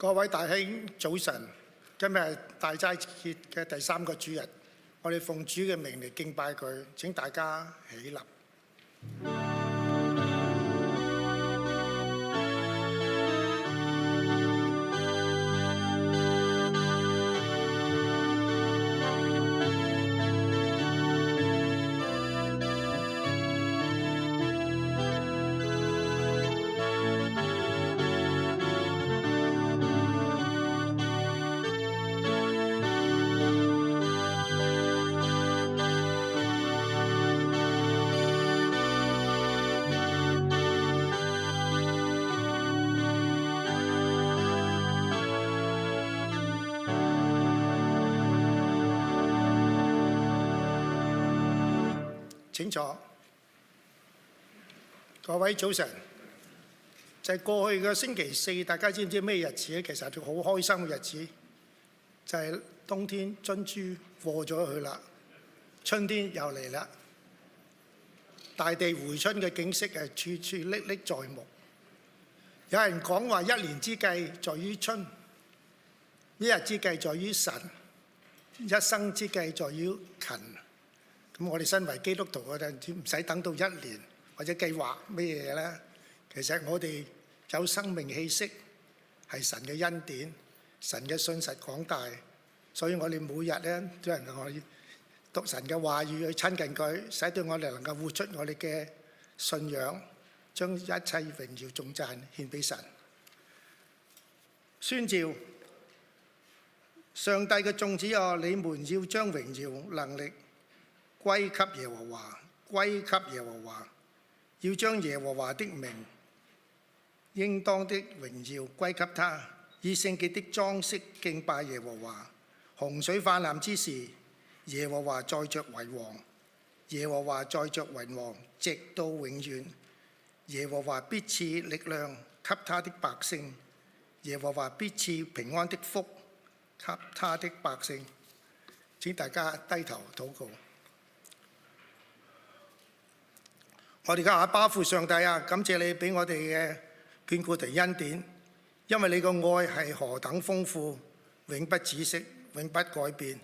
各位大兄早晨，今日係大齋節嘅第3個主日，我哋奉主嘅名嚟敬拜佢，請大家起立。請坐，各位早晨。就係過去嘅星期四，大家知唔知咩日子咧？其實係好開心嘅日子，就係冬天珍珠過咗去啦，春天又嚟啦，大地回春嘅景色係處處歷歷在目。有人講話一年之計在於春，一日之計在於晨，一生之計在於勤。咁我哋身為基督徒，我哋唔使等到1年或者計劃咩嘢咧。其實我哋有生命氣息，係神嘅恩典，神嘅信實廣大，所以我哋每日咧都能夠去讀神嘅話語，去親近佢，使到我哋能夠活出我哋嘅信仰，將一切榮耀頌讚獻俾神。宣召上帝嘅眾子啊，你們要將榮耀能力歸給耶和華，歸給耶和華，要將耶和華的名應當的榮耀歸給他，以聖潔的裝飾敬拜耶和華。洪水泛濫之時，耶和華在著為王，耶和華在著為王，直到永遠。耶和華必賜力量給他的百姓，耶和華必賜平安的福給他的百姓。請大家低頭禱告。我哋嘅阿爸父上帝啊，感謝你俾我哋嘅眷顧同恩典，因為你個愛係何等豐富，永不止息，永不改變。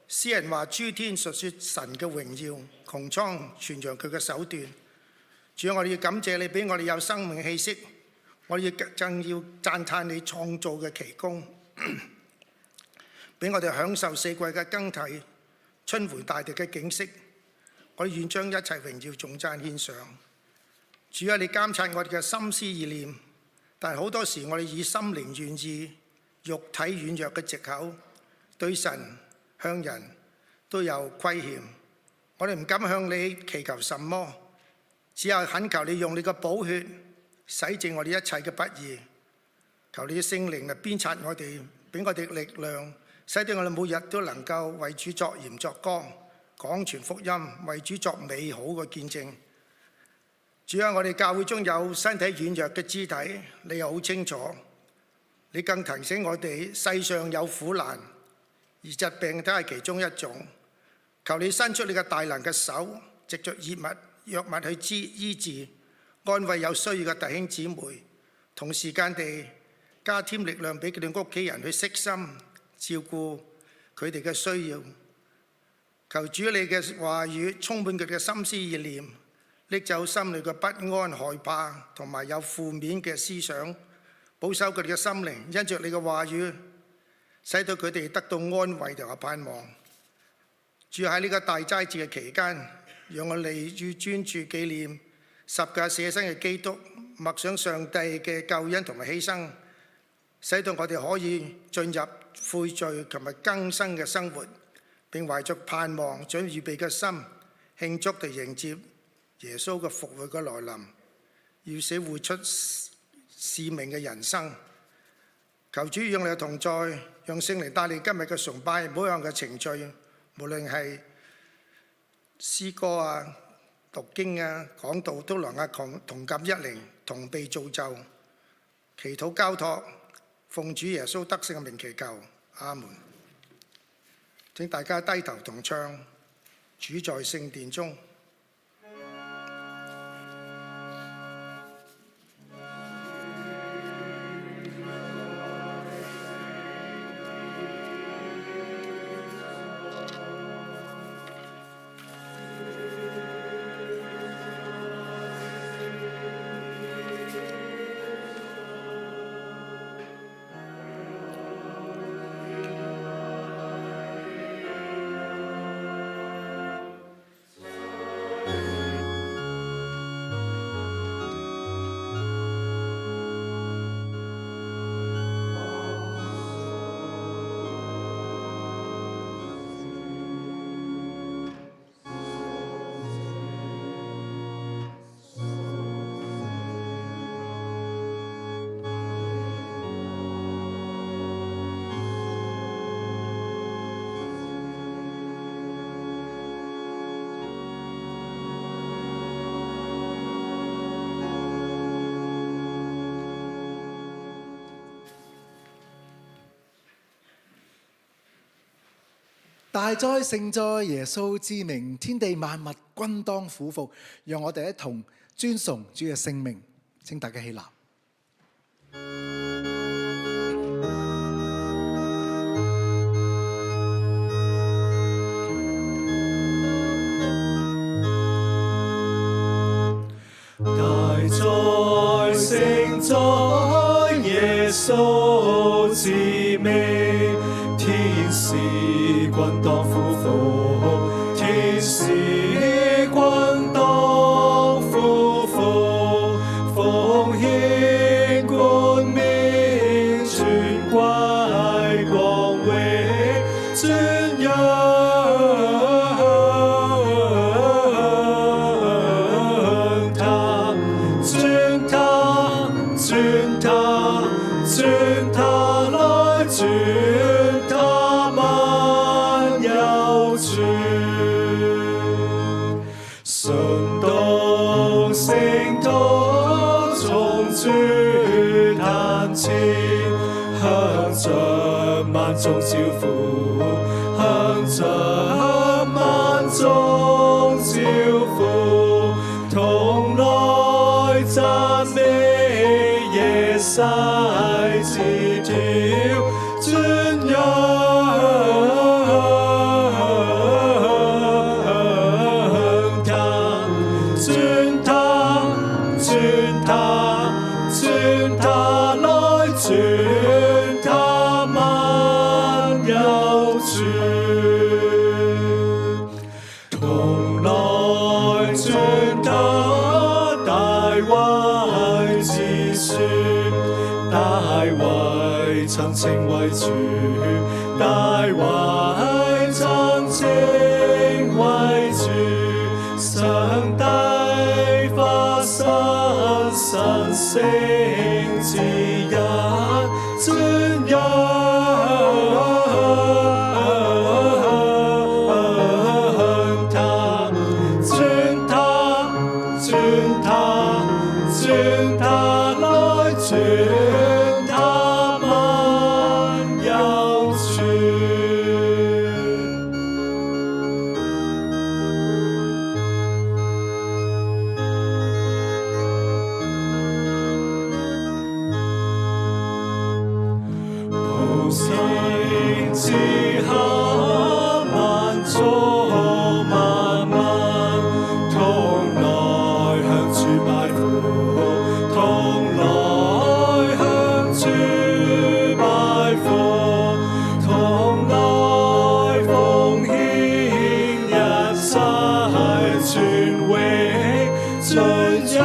詩人話：諸天述說神嘅榮耀，穹蒼傳揚佢嘅手段。主啊，我哋要感謝你俾我哋有生命氣息，我哋更要讚歎你創造嘅奇功，俾我哋享受四季嘅更替，春回大地嘅景色。我哋願將一切榮耀頌讚獻上。主啊，你監察我哋嘅心思意念，但係好多時我哋以心靈願意、肉體軟弱嘅藉口，對神向人都有虧欠。我哋唔敢向你祈求什麼，只有懇求你用你嘅寶血洗淨我哋一切嘅不義。求你嘅聖靈嚟鞭策我哋，俾我哋力量，使到我哋每日都能夠為主作鹽作光，講傳福音，為主作美好嘅見證。主啊，我哋教會中有身體軟弱嘅肢體，你又好清楚。你更提醒我哋，世上有苦難，而疾病都係其中一種。求你伸出你嘅大能嘅手，藉着藥物去醫治、安慰有需要嘅弟兄姊妹，同時間地加添力量俾佢哋屋企人去悉心照顧佢哋嘅需要。求主你嘅話語充滿佢哋嘅心思意念，拎走心裏嘅不安、害怕同埋有負面嘅思想，保守佢哋嘅心靈，因着你嘅話語，使到佢哋得到安慰同埋盼望。住喺呢個大齋節嘅期間，讓我哋要專注紀念十架捨身嘅基督，默想上帝嘅救恩同埋犧牲，使到我哋可以進入悔罪同埋更新嘅生活，並懷着盼望，將預備嘅心慶祝地迎接耶穌嘅復活嘅來臨，要寫活出使命嘅人生。求主與我哋同在，讓聖靈帶領今日嘅崇拜，每樣嘅程序，無論係詩歌啊、讀經啊、講道，都能夠同感一靈，同被造就。祈禱交託，奉主耶穌得勝嘅名祈求，阿門。請大家低頭同唱《主在聖殿中》。大哉聖哉，耶穌之名，天地萬物均當俯伏。讓我哋一同尊崇主嘅聖名，請大家起立。大哉聖哉，耶穌之名，天使均當俯伏，天使均當俯伏，奉獻冠冕，尊貴光榮，尊尊他來，尊他萬有主，順動聖徒從主壇前，向着萬眾招呼，向着萬眾招呼，同來讚美耶西之條，尊仰他，尊他，尊他，尊他來，尊他萬有主，同來尊他大衛之選，大衛曾稱為主，大衛曾稱為主，上帝化身神聖之一，尊仰他，尊他，尊他，尊他來，尊他萬有主。普世之下，萬族萬民，同來向主拜父，同來向主拜父，同來奉獻一切尊榮，尊仰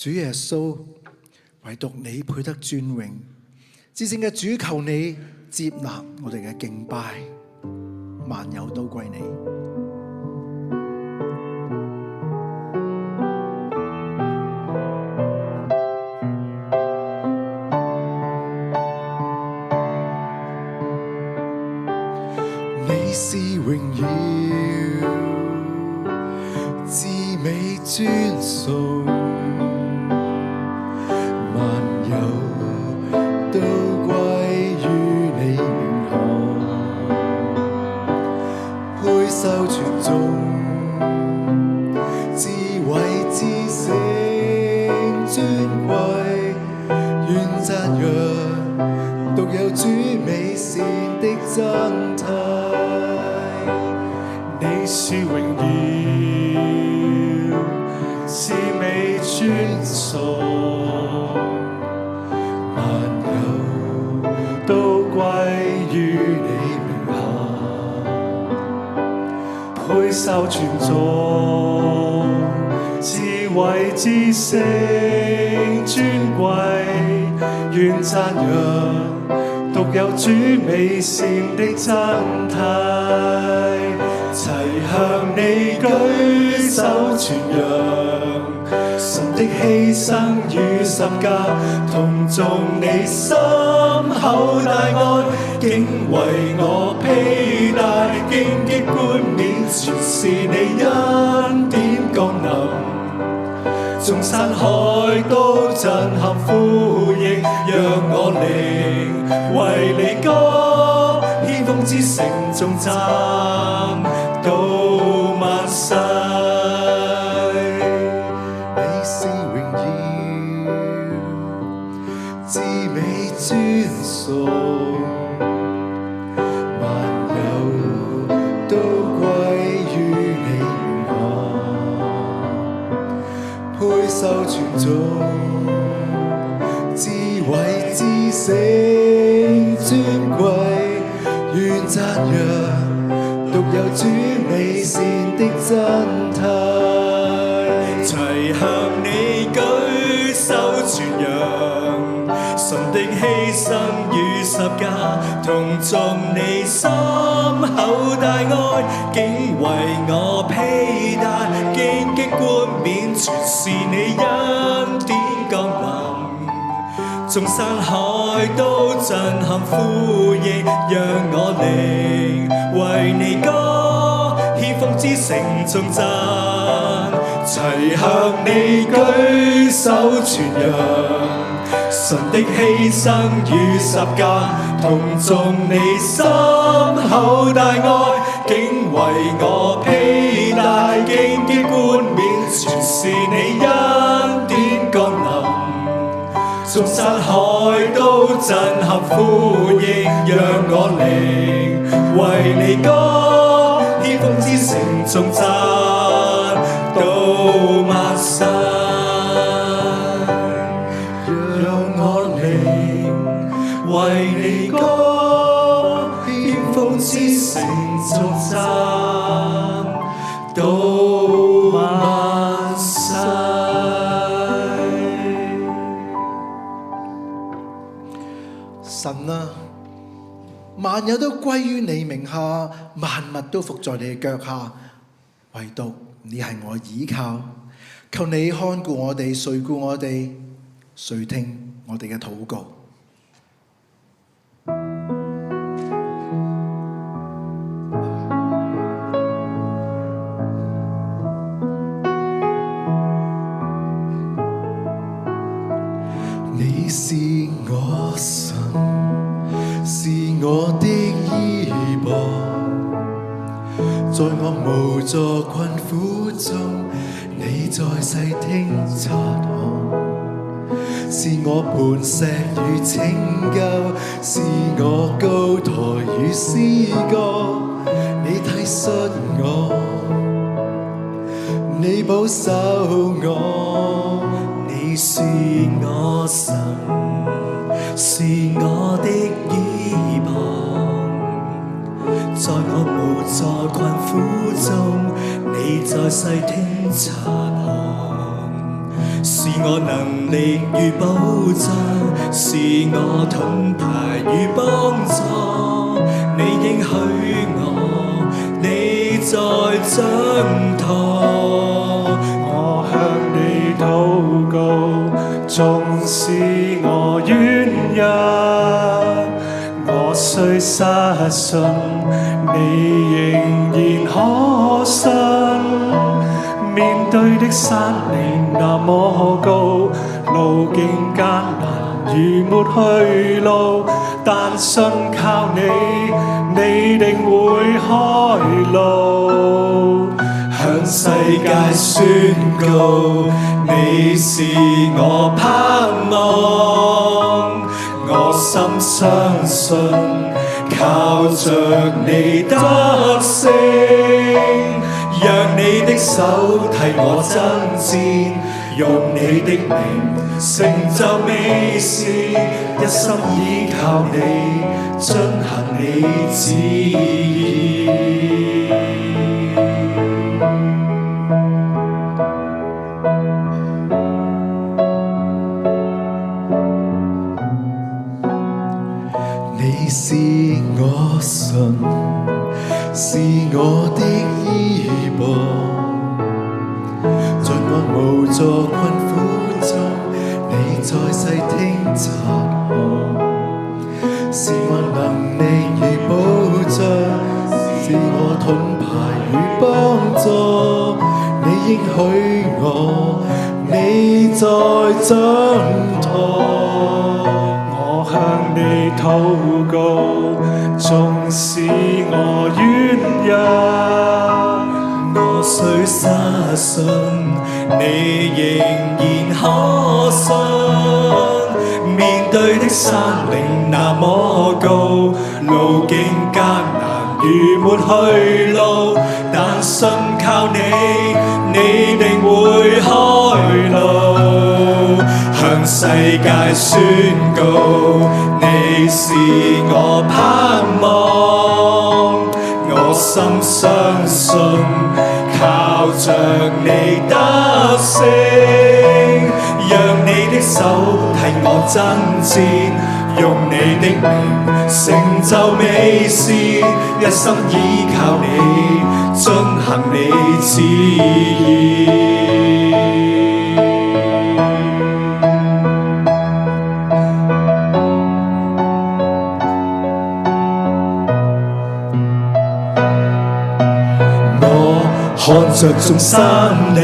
主耶穌，唯獨你配得尊榮，至聖嘅主，求你接納我哋嘅敬拜，萬有都歸你。你是榮耀，至美尊崇，萬有都歸於你名下，配受傳頌，智慧知性尊貴，願讚揚獨有主美善的真諦。你是榮耀，至美尊崇，萬有都歸於你名下，配受傳頌，智慧知性尊貴，願讚揚獨有主美善的真諦，齊向你舉手傳揚神的犧牲與十架，同頌你心厚大愛，竟為我披戴，荊棘冠冕全是你恩典降臨，眾山海都震撼呼應，讓我靈為你歌，獻奉之城頌讚到萬世。你是榮耀，至美尊崇，萬有都歸於你名下，配受傳頌，智慧知性尊貴，願讚揚獨有主美善的真諦。齊向你舉手傳揚神的犧牲與十架，同頌你心厚大愛，竟為我披戴，荊棘冠冕全是你恩典降臨，眾山海都震撼呼應，讓我靈為你歌，獻奉之城頌讚，齊向你舉手傳揚神的犧牲與十架，同頌你心厚大愛，竟為我披戴，荊棘冠冕全是你恩典降臨，眾山海都震撼呼應，讓我靈為你歌，獻奉之城頌讚到萬世。為你歌，獻奉之城頌讚到萬世。神啊，萬有都歸於你名下，萬物都伏在你腳下，唯獨你係我倚靠。求你看顧我哋，垂顧我哋，垂聽我哋嘅禱告。你是我神，是我的依傍，在我無助困苦中，你在細聽察看，是我磐石與拯救，是我高台與詩歌，你體恤我，你保守我。你是我神，是我的依傍，在我無助困苦中，你在細聽察看，是我能力與保障，是我盾牌與幫助，你應許我，你在掌舵，我向你禱告，縱使我軟弱，我雖失信，你仍然可信。面對的山嶺那麼高，路徑艱難如沒去路，但信靠你，你定會開路。向世界宣告，你是我盼望，我心相信，靠着你得勝，讓你的手替我爭戰，用你的名成就美事，一心倚靠你，遵行你旨意。是我神，是我的依傍，在我無助困苦中，你在細聽察看，是我能力與保障，是我盾牌與幫助。你應許我，你在掌舵。我向你禱告，縱使我軟弱，我雖失信，你仍然可信。面對的山嶺那麼高，路徑艱難如沒去路，但信靠你，你定會開路。向世界宣告，你是我盼望。我心相信，靠着你得勝，讓你的手替我爭戰，用你的名成就美事，一心倚靠你，遵行你旨意。看着眾山嶺，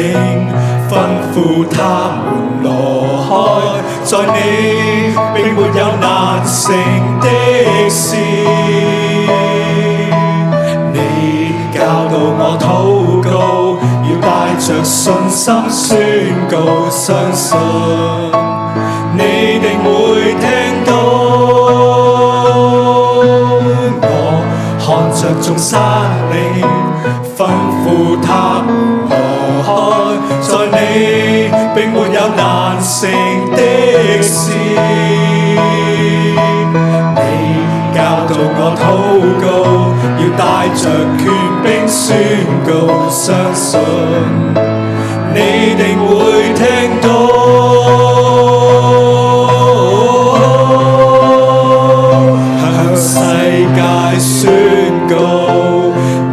吩咐他們挪開，在你並沒有難成的事。你教導我禱告，要帶着信心宣告，相信你定會聽到。我看着眾山嶺，吩咐他們挪開，在你並沒有難成的事。你教導我禱告，要帶着權柄宣告，相信你定會聽到。向世界宣告，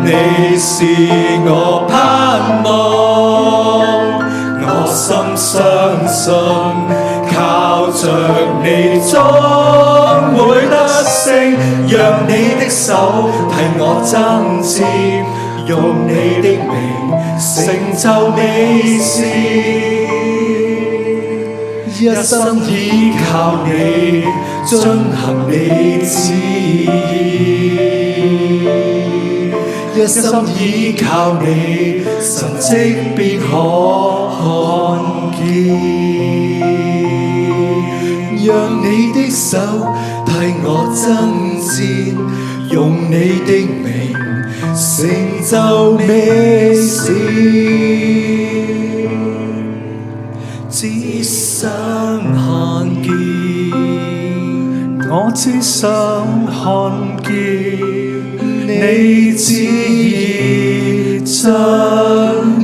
你是我盼望，我心相信，靠着你終會得勝，讓你的手替我爭戰，用你的名成就美事，一心倚靠你，遵行你旨意。一心倚靠你，神蹟必可看見。讓你的手替我爭戰，用你的名成就美事。只想看見，我只想看見。你旨意彰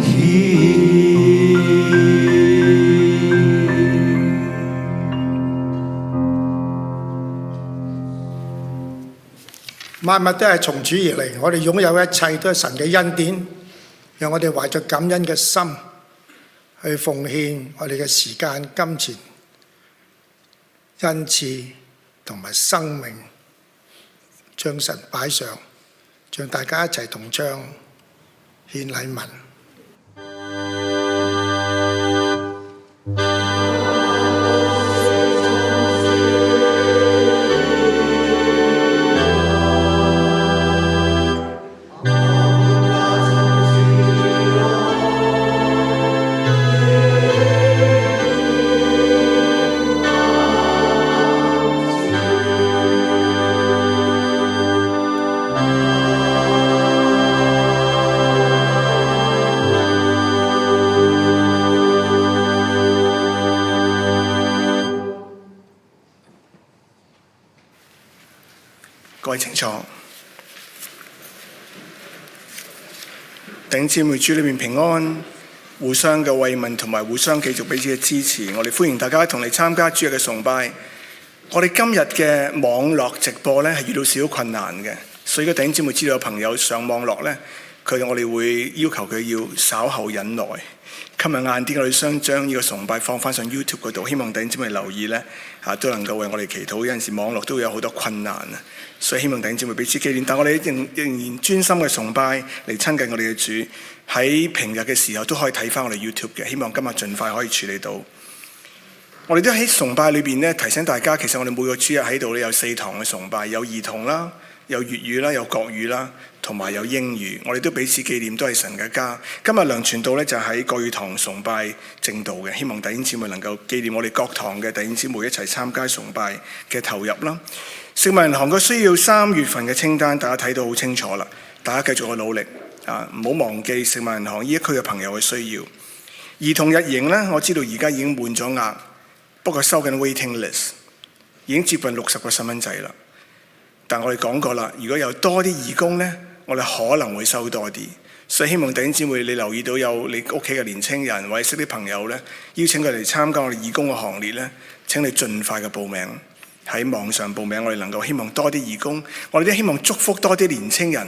顯，萬物都係從主而嚟，我哋擁有一切都係神嘅恩典，讓我哋懷着感恩嘅心去奉獻我哋嘅時間、金錢、恩賜同埋生命，將神擺上。讓大家一齊同唱獻禮文。各位請坐，弟兄姊妹，主裏面平安，互相嘅慰問同埋互相繼續彼此嘅支持。我哋歡迎大家同嚟參加主日嘅崇拜。我哋今日嘅網絡直播咧係遇到少少困難嘅，所以個弟兄姊妹知道有朋友上網絡咧，我哋會要求佢要稍後忍耐。今日晏啲我哋想將呢個崇拜放翻上 YouTube 嗰度，希望弟兄姊妹留意咧都能夠為我哋祈禱。有陣時網絡都會有好多困難啊，所以希望弟兄姊妹彼此紀念。但我哋仍然專心嘅崇拜嚟親近我哋嘅主。喺平日嘅時候都可以睇翻我哋 YouTube 嘅，希望今日盡快可以處理到。我哋都喺崇拜裏邊咧提醒大家，其實我哋每個主日喺度咧有4堂嘅崇拜，有兒童啦，有粵語啦，有國語啦，同埋有英語。我哋都彼此紀念，都係神嘅家。今日梁傳道咧就喺國語堂崇拜正道嘅，希望弟兄姊妹能夠紀念我哋各堂嘅弟兄姊妹一齊參加崇拜嘅投入啦。食物銀行嘅需要3月份嘅清單，大家睇到好清楚啦。大家繼續去努力唔好忘記食物銀行呢一區嘅朋友嘅需要。兒童日營呢，我知道而家已經滿咗額，不過收緊 waiting list， 已經接近60個細蚊仔啦。但我哋講過啦，如果有多啲義工呢，我哋可能會收多啲。所以希望弟兄姊妹你留意到有你屋企嘅年青人或者識啲朋友呢，邀請佢嚟參加我哋義工嘅行列呢，請你盡快嘅報名，喺網上報名。我哋能夠希望多啲義工，我哋都希望祝福多啲年青人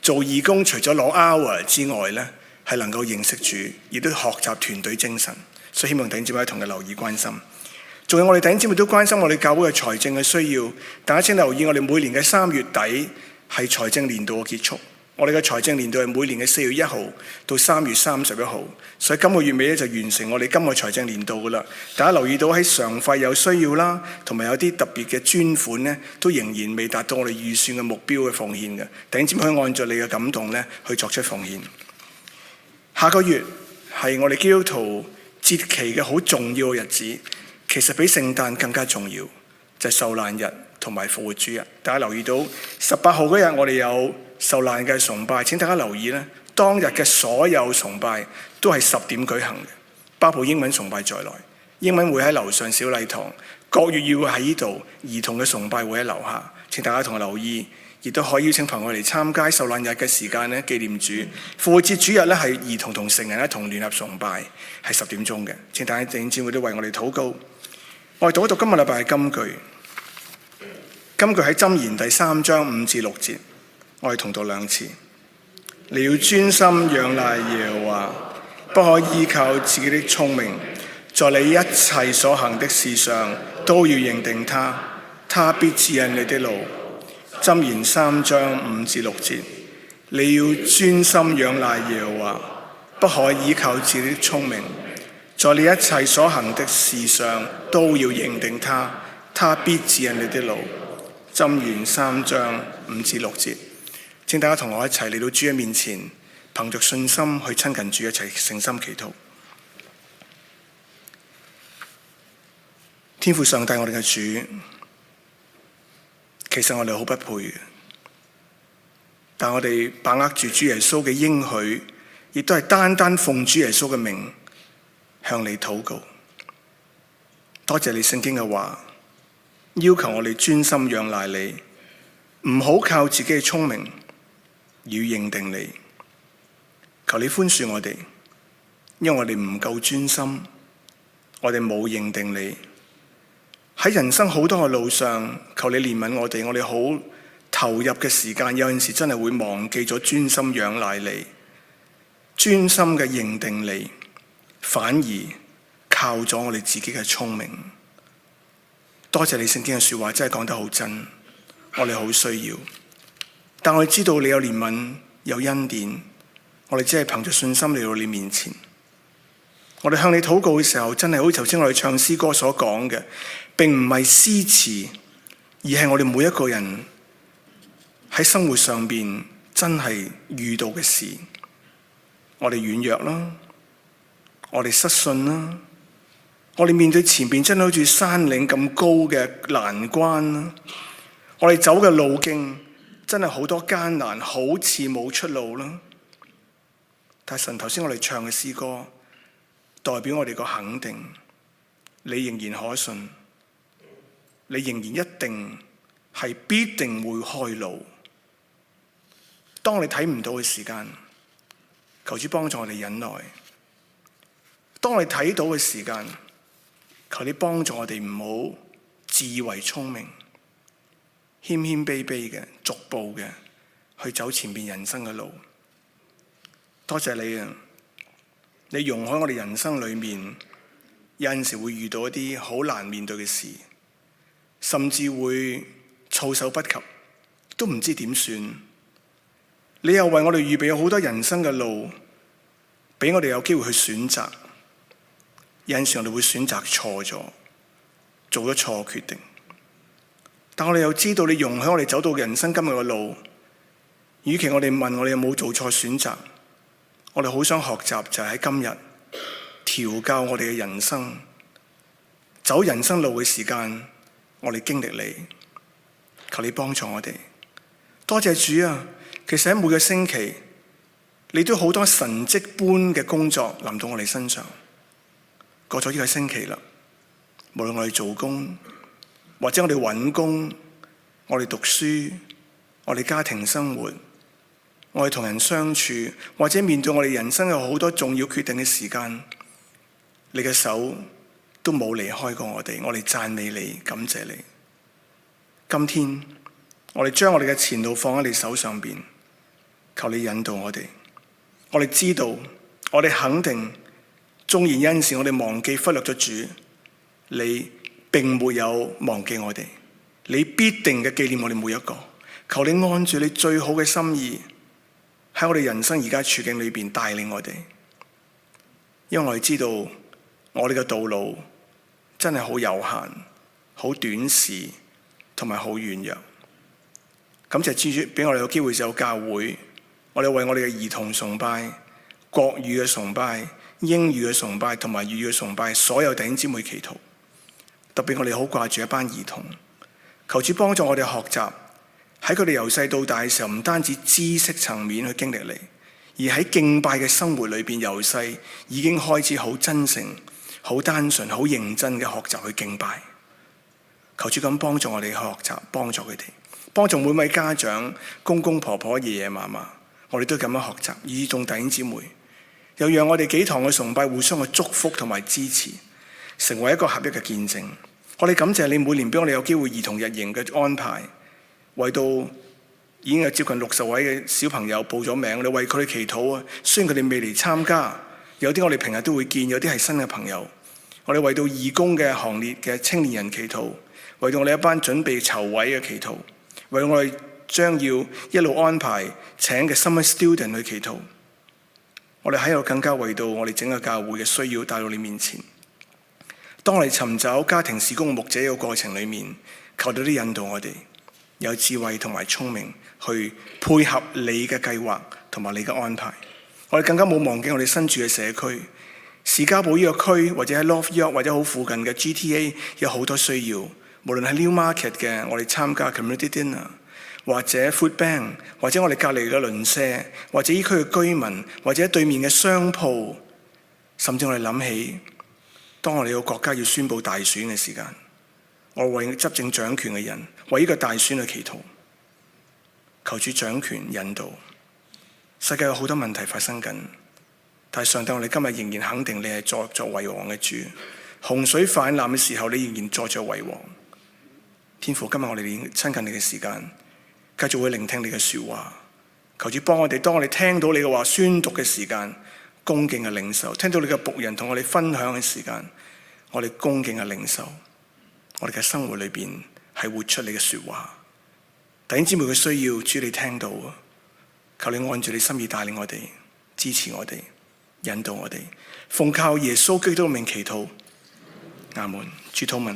做義工，除咗攞 hour 之外呢，係能夠認識主，亦都學習團隊精神。所以希望弟兄姊妹同佢留意關心。仲有我哋弟兄姊妹都關心我哋教會嘅財政嘅需要。大家請留意，我哋每年嘅3月底係財政年度嘅結束。我哋嘅財政年度係每年嘅4月1號到3月31號，所以今個月尾咧就完成我哋今個財政年度噶啦。大家留意到喺常費有需要啦，同埋有啲特別嘅專款呢，都仍然未達到我哋預算嘅目標嘅奉獻嘅。弟兄姊妹可以按照你嘅感動呢去作出奉獻。下個月係我哋基督徒節期嘅好重要嘅日子，其實比聖誕更加重要，就係受難日同埋復活主日。大家留意到18號嗰日我哋有受難嘅崇拜，請大家留意咧，當日嘅所有崇拜都係10點舉行嘅，包括英文崇拜在內。英文會喺樓上小禮堂，國粵語會喺呢度，兒童嘅崇拜會喺樓下。請大家同我留意，亦都可以邀請朋友嚟參加受難日嘅時間咧，紀念主。復活節主日咧係兒童同成人一同聯合崇拜，係10點鐘嘅。請大家弟兄姊妹都為我哋禱告。我哋讀一讀今日禮拜嘅金句。金句喺箴言第3章5至6節。我哋同讀2次。你要專心仰賴耶和華，不可依靠自己的聰明，在你一切所行的事上都要認定他，他必指引你的路。箴言3章5至6節。你要專心仰賴耶和華，不可依靠自己的聰明，在你一切所行的事上都要認定他，他必指引你的路。箴言3章5至6節。請大家同我一齊嚟到主嘅面前，憑着信心去親近主，一齊誠心祈禱。天父上帝，我哋嘅主，其實我哋好不配嘅，但我哋把握住主耶穌嘅應許，亦都係單單奉主耶穌嘅名向你禱告。多謝你聖經嘅話，要求我哋專心仰賴你，唔好靠自己嘅聰明，要認定你。求你寬恕我哋，因為我哋唔夠專心，我哋冇認定你。喺人生好多嘅路上，求你憐憫我哋，我哋好投入嘅時間，有陣時真係會忘記咗專心仰賴你，專心嘅認定你，反而靠咗我哋自己嘅聰明。多謝你聖經嘅說話，真係講得好真，我哋好需要。但我哋知道你有憐憫，有恩典，我哋只係憑着信心嚟到你面前。我哋向你禱告嘅時候，真係好似頭先我哋唱詩歌所講嘅，並唔係詩詞，而係我哋每一個人喺生活上邊真係遇到嘅事。我哋軟弱啦，我哋失信啦，我哋面對前邊真係好似山嶺咁高嘅難關啦，我哋走嘅路徑真係好多艱難，好似冇出路啦。但係神頭先我哋唱嘅詩歌，代表我哋個肯定，你仍然可信，你仍然一定係必定會開路。當你睇唔到嘅時間，求主幫助我哋忍耐；當你睇到嘅時間，求你幫助我哋唔好自以為聰明，謙謙卑卑嘅，逐步嘅去走前面人生嘅路。多謝你啊！你容許我哋人生裏面有陣時會遇到一啲好難面對嘅事，甚至會措手不及，都唔知點算。你又為我哋預備咗好多人生嘅路，俾我哋有機會去選擇。有陣時我哋會選擇錯咗，做咗錯決定。但我哋又知道你容許我哋走到人生今日嘅路，與其我哋問我哋有冇做錯選擇，我哋好想學習就係喺今日調教我哋嘅人生，走人生路嘅時間，我哋經歷你，求你幫助我哋。多謝主啊！其實喺每個星期，你都好多神蹟般嘅工作臨到我哋身上。過咗呢個星期啦，無論我哋做工，或者我哋揾工，我哋讀書，我哋家庭生活，我哋同人相處，或者面對我哋人生有好多重要決定嘅時間，你嘅手都冇離開過我哋。我哋讚美你，感謝你。今天我哋將我哋嘅前路放喺你手上邊，求你引導我哋。我哋知道，我哋肯定，縱然有陣時我哋忘記忽略咗主，你並沒有忘記我哋，你必定嘅紀念我哋每一個。求你按住你最好嘅心意，喺我哋人生而家處境裏邊帶領我哋。因為我哋知道，我哋嘅道路真係好有限、好短視同埋好軟弱。感謝主俾我哋有機會有教會，我哋為我哋嘅兒童崇拜、國語嘅崇拜、英語嘅崇拜同埋粵語嘅崇拜，所有弟兄姊妹祈禱。特別我哋好掛住一班兒童，求主幫助我哋學習，喺佢哋由細到大嘅時候，唔單止知識層面去經歷你，而喺敬拜嘅生活裏邊，由細已經開始好真誠、好單純、好認真嘅學習去敬拜。求主咁幫助我哋學習，幫助佢哋，幫助每位家長、公公婆婆、爺爺嫲嫲，我哋都咁樣學習，以眾弟兄姊妹，又讓我哋幾堂嘅崇拜互相嘅祝福同埋支持，成為一個合一嘅見證。我哋感謝你每年俾我哋有機會兒童日營嘅安排，為到已經有接近60位嘅小朋友報咗名，你為佢哋祈禱啊！雖然佢哋未嚟參加，有啲我哋平日都會見，有啲係新嘅朋友。我哋為到義工嘅行列嘅青年人祈禱，為到我哋一班準備籌位嘅祈禱，為到我哋將要一路安排請嘅 summer student 去祈禱。我哋喺度更加為到我哋整個教會嘅需要帶到你面前。當我哋尋找家庭事工牧者嘅過程裏面，求到啲引導我哋有智慧同埋聰明去配合你嘅計劃同埋你嘅安排。我哋更加冇忘記我哋身處嘅社區，士嘉堡呢個區或者喺 North York 或者好附近嘅 GTA 有好多需要，無論係 Newmarket 嘅我哋參加 Community Dinner， 或者 Food Bank， 或者我哋隔離嘅鄰舍，或者呢區嘅居民，或者對面嘅商鋪，甚至我哋諗起當我哋個國家要宣布大選嘅時間，我為執政掌權嘅人為呢個大選去祈禱，求主掌權引導。世界有好多問題發生緊，但係上帝，我哋今日仍然肯定你係作為王嘅主。洪水泛濫嘅時候，你仍然坐著為王。天父，今日我哋親近你嘅時間，繼續會聆聽你嘅說話。求主幫我哋，當我哋聽到你嘅話宣讀嘅時間，恭敬嘅領受；聽到你嘅僕人同我哋分享嘅時間，我哋恭敬嘅領受。我哋嘅生活裏邊係活出你嘅說話。弟兄姊妹嘅需要，主你聽到，求你按住你心意帶領我哋，支持我哋，引導我哋。奉靠耶穌基督嘅名祈禱，阿門。主禱文：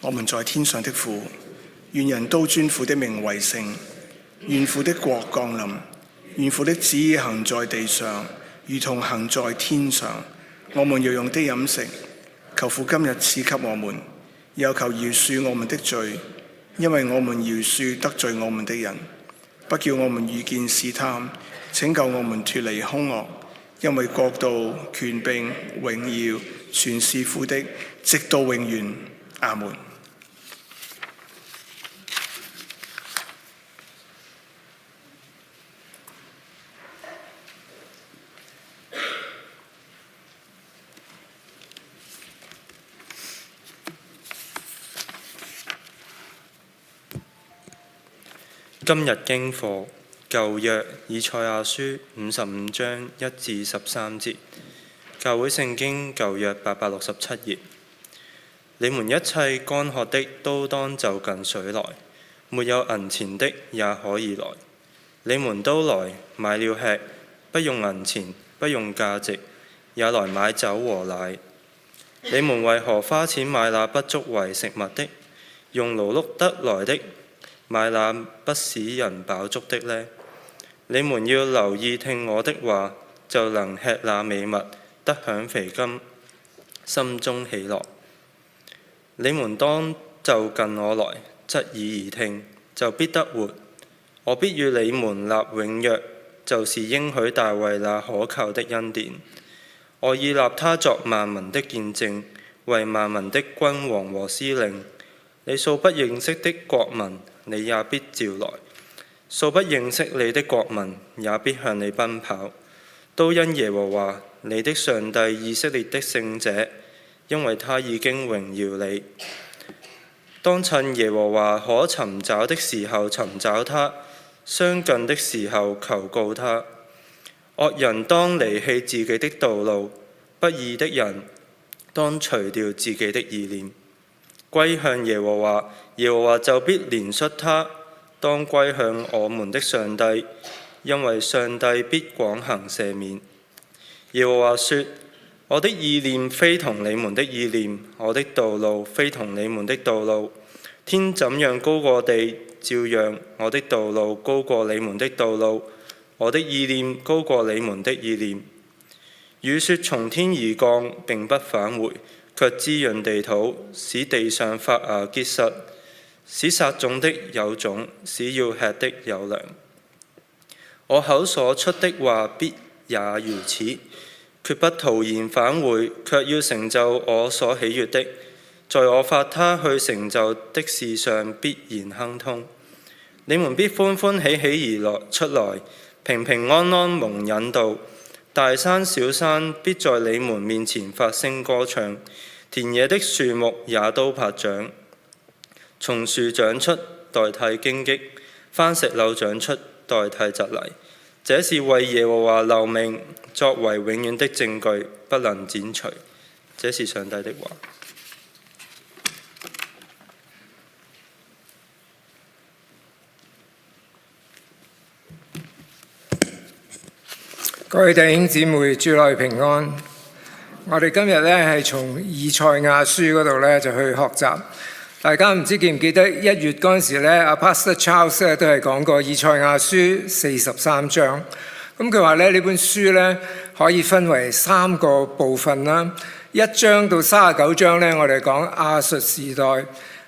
我們在天上的父，願人都尊父的名為聖。願父的國降臨，願父的旨意行在地上，如同行在天上。我們要用的飲食，求父今日賜給我們，又求饒恕我們的罪，因為我們饒恕得罪我們的人。不叫我們遇見試探，拯救我們脫離兇惡。因為國度、權柄、榮耀，全是父的，直到永遠。阿門。今日經課舊約以賽亞書55章1至13節，教會聖經舊約867頁。你們一切乾渴的都當就近水來，沒有銀錢的也可以來。你們都來買了吃，不用銀錢，不用價值，也來買酒和奶。你們為何花錢買那不足為食物的，用勞碌得來的買那不使人飽足的呢？你們要留意聽我的話，就能吃那美物，得享肥甘，心中喜樂。你們當就近我來，側耳而聽，就必得活。我必與你們立永約，就是應許大衛那可靠的恩典。我已立他作萬民的見證，為萬民的君王和司令。你素不認識的國民，你也必召來；素不認識你的國民，也必向你奔跑。都因耶和華你的上帝以色列的聖者，因為他已經榮耀你。當趁耶和華可尋找的時候尋找他，相近的時候求告他。惡人當離棄自己的道路，不義的人當除掉自己的意念，歸向耶和華，耶和華就必憐恤他。當歸向我們的上帝，因為上帝必廣行赦免。耶和華說：我的意念非同你們的意念，我的道路非同你們的道路。天怎樣高過地，照樣我的道路高過你們的道路，我的意念高過你們的意念。雨雪從天而降，並不返回，卻滋潤地土，使地上發芽結實，使撒種的有種，使要吃的有糧。我口所出的話必也如此，決不徒然返回，卻要成就我所喜悅的。在我發他去成就的事上必然亨通。你們必歡歡喜喜而來出來，平平安安蒙引導。大山小山必在你們面前發聲歌唱，田野的樹木也都拍掌。松樹長出代替荊棘，番石榴長出代替蒺藜。這是為耶和華留名，作為永遠的證據，不能剪除。這是上帝的話。各位弟兄姊妹，主內平安。我哋今日咧係從以賽亞書嗰度咧就去學習。大家唔知記唔記得1月嗰陣時咧，阿 Pastor Charles 咧都係講過以賽亞書43章。咁佢話咧呢本書咧可以分為3個部分啦。1章到39章咧，我哋講亞述時代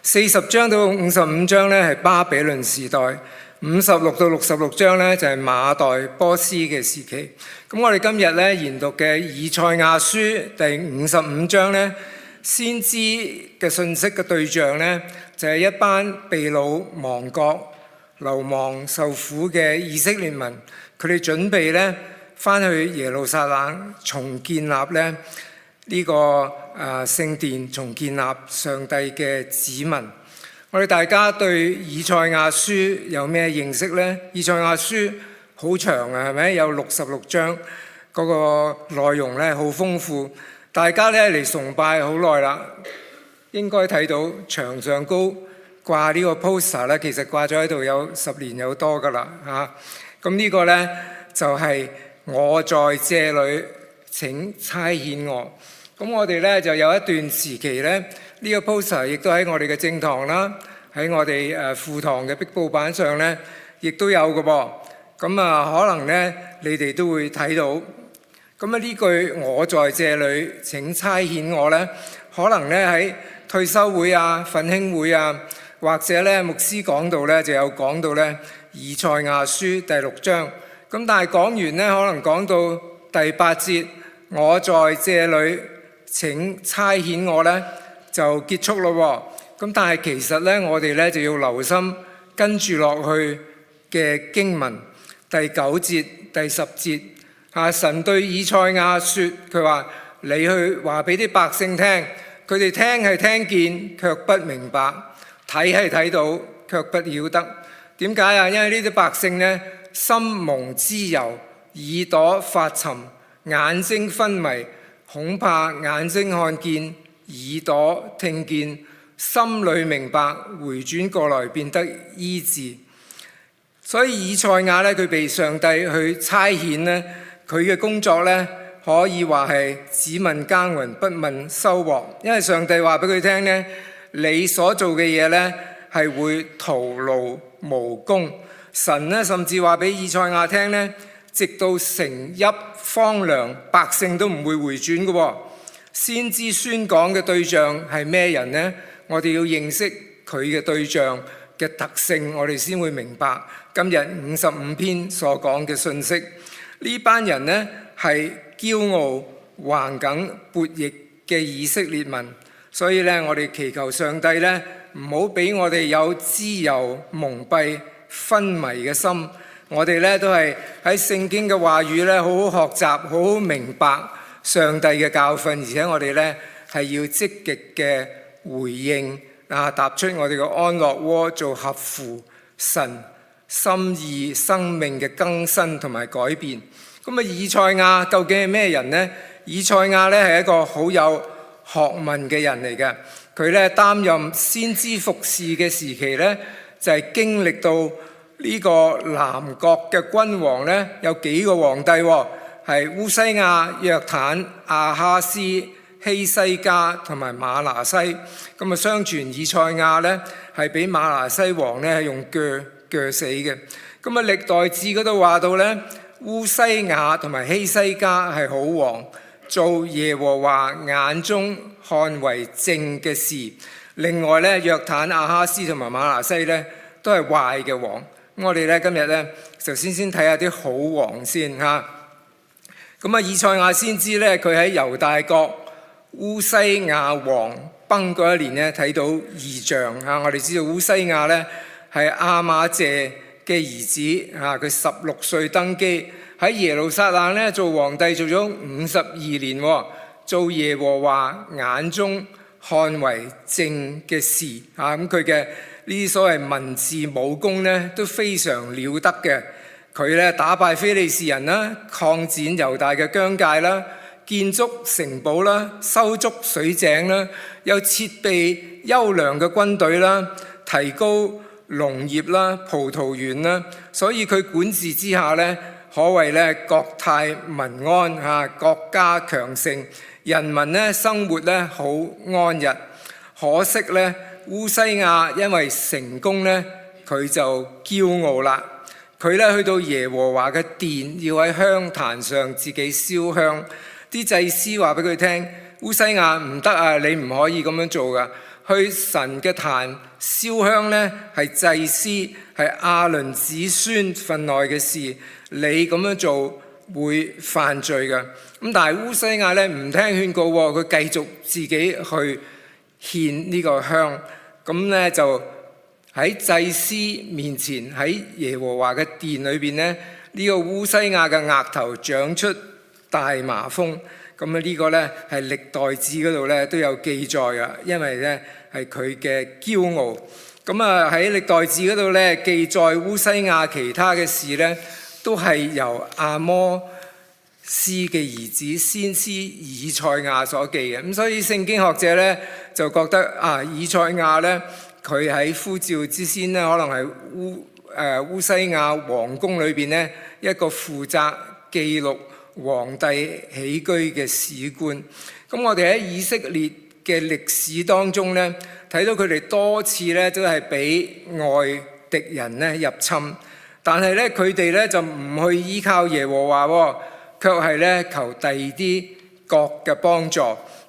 ；40章到55章咧係巴比倫時代；56到66章咧就係馬代波斯嘅時期。咁我哋今日咧研讀嘅以賽亞書第55章咧，先知嘅信息嘅對象咧就係一班被擄亡國、流亡受苦嘅以色列民，佢哋準備咧翻去耶路撒冷重建立咧呢個聖殿，重建立上帝嘅子民。我哋大家對以賽亞書有咩認識呢？以賽亞書好長啊，係咪？有66章，嗰個內容咧好豐富。大家咧嚟崇拜好耐啦，應該睇到牆上高掛呢個 poster 咧，其實掛咗喺度有10年有多噶啦嚇。咁呢個咧就係我在這裏，請差遣我。咁我哋咧就有一段時期咧，呢個 poster 亦都喺我哋嘅正堂啦，喺我哋副堂嘅壁報板上咧，亦都有嘅噃。咁可能咧你哋都會睇到。咁呢句我在這裏，請差遣我咧，可能咧喺退休會啊、奮興會啊，或者咧牧師講道咧就有講到咧以賽亞書第6章。咁但係講完咧，可能講到第8節，我在這裏，請差遣我咧就結束咯。咁但係其實咧，我哋咧就要留心跟住落去嘅經文第9節、第10節。神對以賽亞說，佢話你去話俾啲百姓聽，佢哋聽係聽見，卻不明白；睇係睇到，卻不曉得。點解啊？因為呢啲百姓呢，心蒙脂油，耳朵發沉，眼睛昏迷，恐怕眼睛看見，耳朵聽見，心裏明白，回轉過來變得醫治。所以以賽亞呢，佢被上帝去差遣呢，佢嘅工作呢，可以話係只問耕耘不問收穫，因為上帝話俾佢聽呢，你所做嘅嘢呢，係會徒勞無功。神呢，甚至話俾以賽亞聽呢，直到城邑荒涼，百姓都唔會回轉嘅喎。先知宣講嘅對象係咩人呢？我哋要認識佢嘅對象嘅特性，我哋先會明白今日55篇所講嘅信息。呢班人呢，係驕傲橫梗悖逆嘅以色列民，所以咧我哋祈求上帝咧唔好俾我哋有脂油蒙蔽昏迷嘅心。我哋咧都係喺聖經嘅話語咧好好學習，好好明白上帝嘅教訓，而且我哋咧係要積極嘅回應踏出我哋嘅安樂窩，做合乎神心意生命嘅更新同埋改變。咁啊，以賽亞究竟係咩人呢？以賽亞咧係一個好有學問嘅人嚟嘅。佢咧擔任先知服侍嘅時期咧，就係經歷到呢個南國嘅君王咧，有幾個皇帝喎，係烏西亞、約坦、亞哈斯、希西家同埋馬拿西。咁啊，相傳以賽亞咧係俾馬拿西王咧係用鋸死嘅。咁啊，歷代志嗰度話到咧，烏西亞同埋希西家係好王，做耶和華眼中看為正嘅事。另外咧，約坦、亞哈斯同埋馬拿西咧都係壞嘅王。咁我哋咧今日咧就先睇下啲好王先嚇。咁啊，以賽亞先知咧，佢喺猶大國烏西亞王崩嗰一年咧睇到異象嚇。我哋知道烏西亞咧係亞瑪謝嘅兒子嚇，佢16歲登基，喺耶路撒冷咧做皇帝做咗52年，做耶和華眼中看為正嘅事嚇。咁佢嘅呢啲所謂文治武功咧都非常了得嘅。佢咧打敗非利士人啦，擴展猶大嘅疆界啦，建築城堡啦，修築水井啦，有設備優良嘅軍隊啦，提高農業啦、葡萄園啦，所以佢管治之下咧，可謂咧國泰民安嚇，國家強盛，人民咧生活咧好安逸。可惜咧，烏西亞因為成功咧，佢就驕傲啦。佢咧去到耶和華嘅殿，要喺香壇上自己燒香。啲祭司話俾佢聽：烏西亞唔得啊，你唔可以咁樣做噶。去神嘅壇燒香咧，係祭司係亞倫子孫份內嘅事，你咁樣做會犯罪嘅。咁但係烏西亞咧唔聽勸告，佢繼續自己去獻呢個香。咁咧就喺祭司面前，喺耶和華嘅殿裏邊咧，呢個烏西亞嘅額頭長出大麻風。咁呢個咧係歷代志嗰度咧都有記載噶，因為咧係佢嘅驕傲。咁啊喺歷代志嗰度咧記載烏西亞其他嘅事咧，都係由阿摩斯嘅兒子先知以賽亞所記嘅。咁所以聖經學者咧就覺得以賽亞咧佢喺呼召之先咧，可能係烏西亞皇宮裏邊咧一個負責記錄皇帝起居嘅史官。咁我哋喺以色列嘅歷史當中咧，睇到佢哋多次咧都係俾外敵人咧入侵，但係咧佢哋咧就唔去依靠耶和華喎，卻係咧求第二啲國嘅幫助。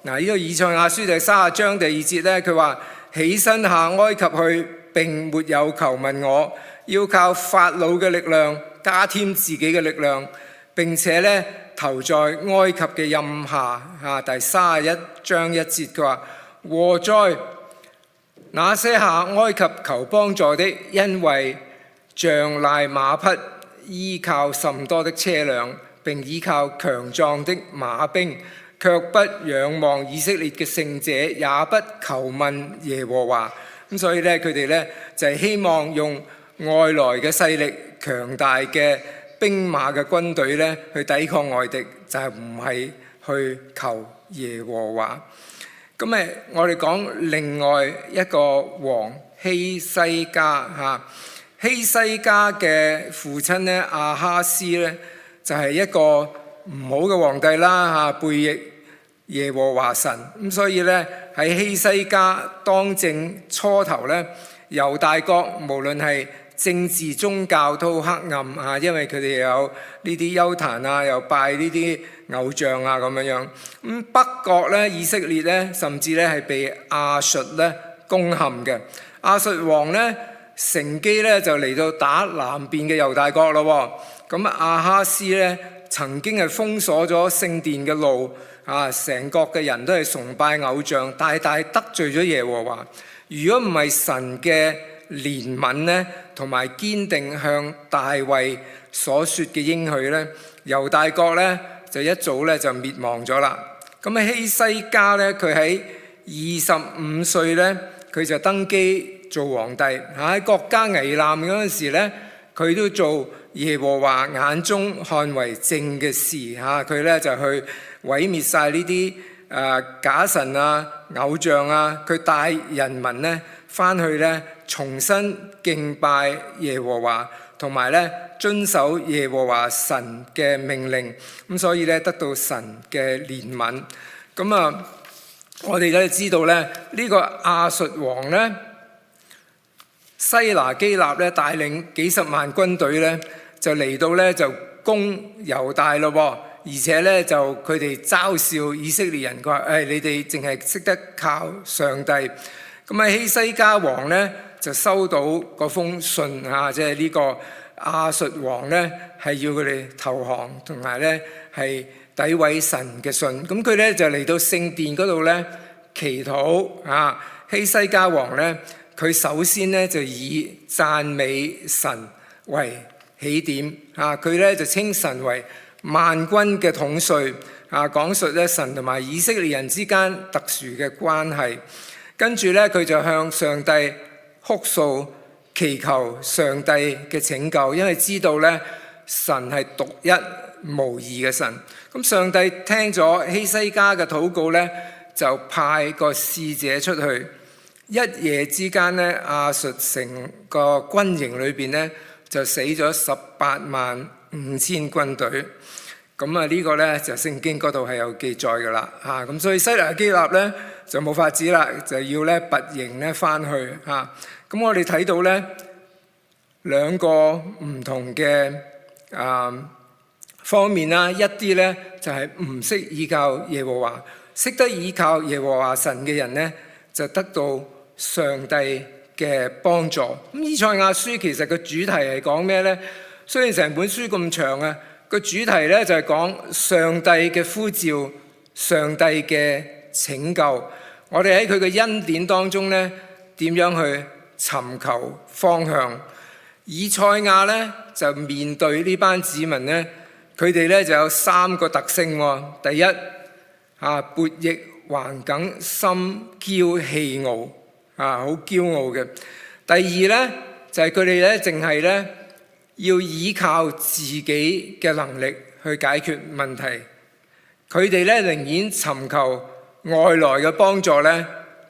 嗱，呢個以賽亞書第30章第2節咧，佢話：起身下埃及去，並沒有求問我，要靠法老嘅力量加添自己嘅力量。並且咧投在埃及嘅蔭下。第31章1節佢話：禍哉！那些下埃及求幫助的，因為仗賴馬匹，依靠甚多的車輛，並依靠強壯的馬兵，卻不仰望以色列嘅聖者，也不求問耶和華。咁所以咧佢哋咧就係希望用外來嘅勢力、強大嘅兵馬嘅軍隊咧去抵抗外敵，就係唔係去求耶和華。咁我哋講另外一個王希西家嚇。希西家嘅父親咧亞哈斯咧就係一個唔好嘅皇帝啦嚇，背逆耶和華神。咁所以咧喺希西家當政初頭咧，猶大國無論係政治宗教都黑暗啊，因為佢哋有呢啲邱壇啊，又拜呢啲偶像啊咁樣。咁北國咧以色列咧甚至咧係被亞述咧攻陷嘅。亞述王咧乘機咧就嚟到打南邊嘅猶大國咯。咁亞哈斯咧曾經係封鎖咗聖殿嘅路啊，成國嘅人都係崇拜偶像，大大得罪咗耶和華。如果唔係神嘅憐憫咧，同埋堅定向大衛所說嘅應許咧，猶大國咧就一早咧就滅亡咗啦。咁喺希西家咧，佢喺25歲咧，佢就登基做皇帝。喺國家危難嗰陣時咧，佢都做耶和華眼中看為正嘅事嚇。佢咧就去毀滅晒呢啲假神啊、偶像啊。佢帶人民咧翻去咧重新敬拜耶和華，同埋咧遵守耶和華神嘅命令。咁所以咧得到神嘅憐憫。咁啊，我哋咧知道咧呢個亞述王咧西拿基立咧帶領幾十萬軍隊咧就嚟到咧就攻猶大咯。而且咧就佢哋嘲笑以色列人，佢話你哋淨係識得靠上帝。咁啊希西家王咧就收到嗰封信啊，即係呢個亞述王咧係要佢哋投降，同埋咧係詆毀神嘅信。咁佢咧就嚟到聖殿嗰度咧祈禱啊。希西家王咧佢首先咧就以讚美神為起點啊，佢咧就稱神為萬軍嘅統帥啊，講述咧神同埋以色列人之間特殊嘅關係。跟住咧佢就向上帝哭訴，祈求上帝嘅拯救，因為知道咧神係獨一無二嘅神。咁上帝聽咗希西家嘅禱告咧，就派個使者出去。一夜之間咧，亞述成個軍營裏邊咧就死咗185000軍隊。咁啊呢個咧就聖經嗰度係有記載噶啦嚇。咁所以西拿基立咧就冇法子啦，就要咧拔營咧翻去嚇。咁我哋睇到咧兩個唔同嘅方面啦，一啲咧就係唔識依靠耶和華，識得依靠耶和華神嘅人咧就得到上帝嘅幫助。咁以賽亞書其實個主題係講咩咧？雖然成本書咁長啊，個主題咧就係講上帝嘅呼召，上帝嘅拯救。我哋喺佢嘅恩典當中咧，點樣去尋求方向？以賽亞咧就面對呢班子民咧，佢哋咧就有3個特性喎。第一悖逆頑梗，心驕氣傲好驕傲嘅。第二咧就係佢哋咧淨係咧要依靠自己嘅能力去解決問題，佢哋咧寧願尋求外來嘅幫助咧，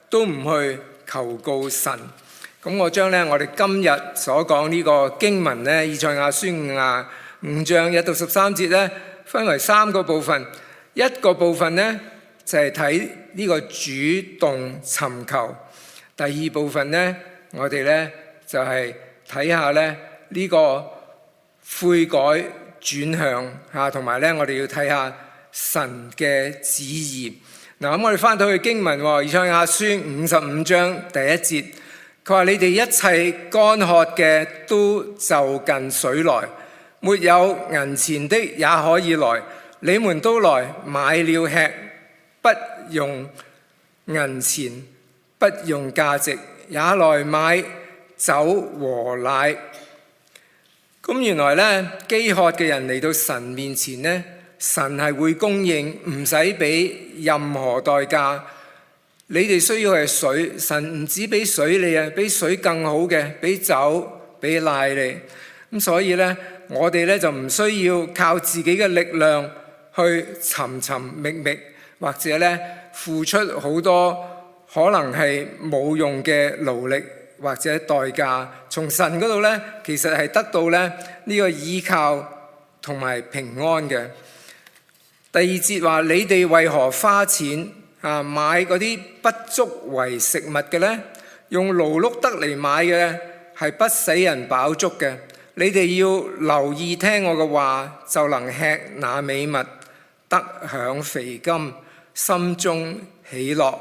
都唔去求告神。咁我將咧我哋今日所講呢個經文咧，以賽亞書55章1到13節咧，分為3個部分。一個部分咧就係睇呢個主動尋求，第二部分咧我哋咧就係睇下咧呢個悔改轉向同埋咧我哋要睇下神嘅旨意。嗱，咁我哋翻到去經文以賽亞書55章第1節，佢話：你哋一切乾渴嘅都就近水來，沒有銀錢的也可以來，你們都來買了吃，不用銀錢，不用價值，也來買酒和奶。咁原來咧，飢渴嘅人嚟到神面前咧，神係會供應，唔使俾任何代價。你哋需要係水，神唔止俾水你啊，俾水更好嘅，俾酒、俾拉利。咁所以呢，我哋呢就唔需要靠自己嘅力量去尋覓，或者呢付出好多可能係冇用嘅勞力或者代價。從神嗰度呢，其實係得到呢個依靠同埋平安嘅。第2節話：你哋為何花錢買嗰啲不足為食物嘅呢？用勞碌得嚟買嘅呢，係不使人飽足嘅。你哋要留意聽我嘅話，就能吃那美物，得享肥甘，心中喜樂。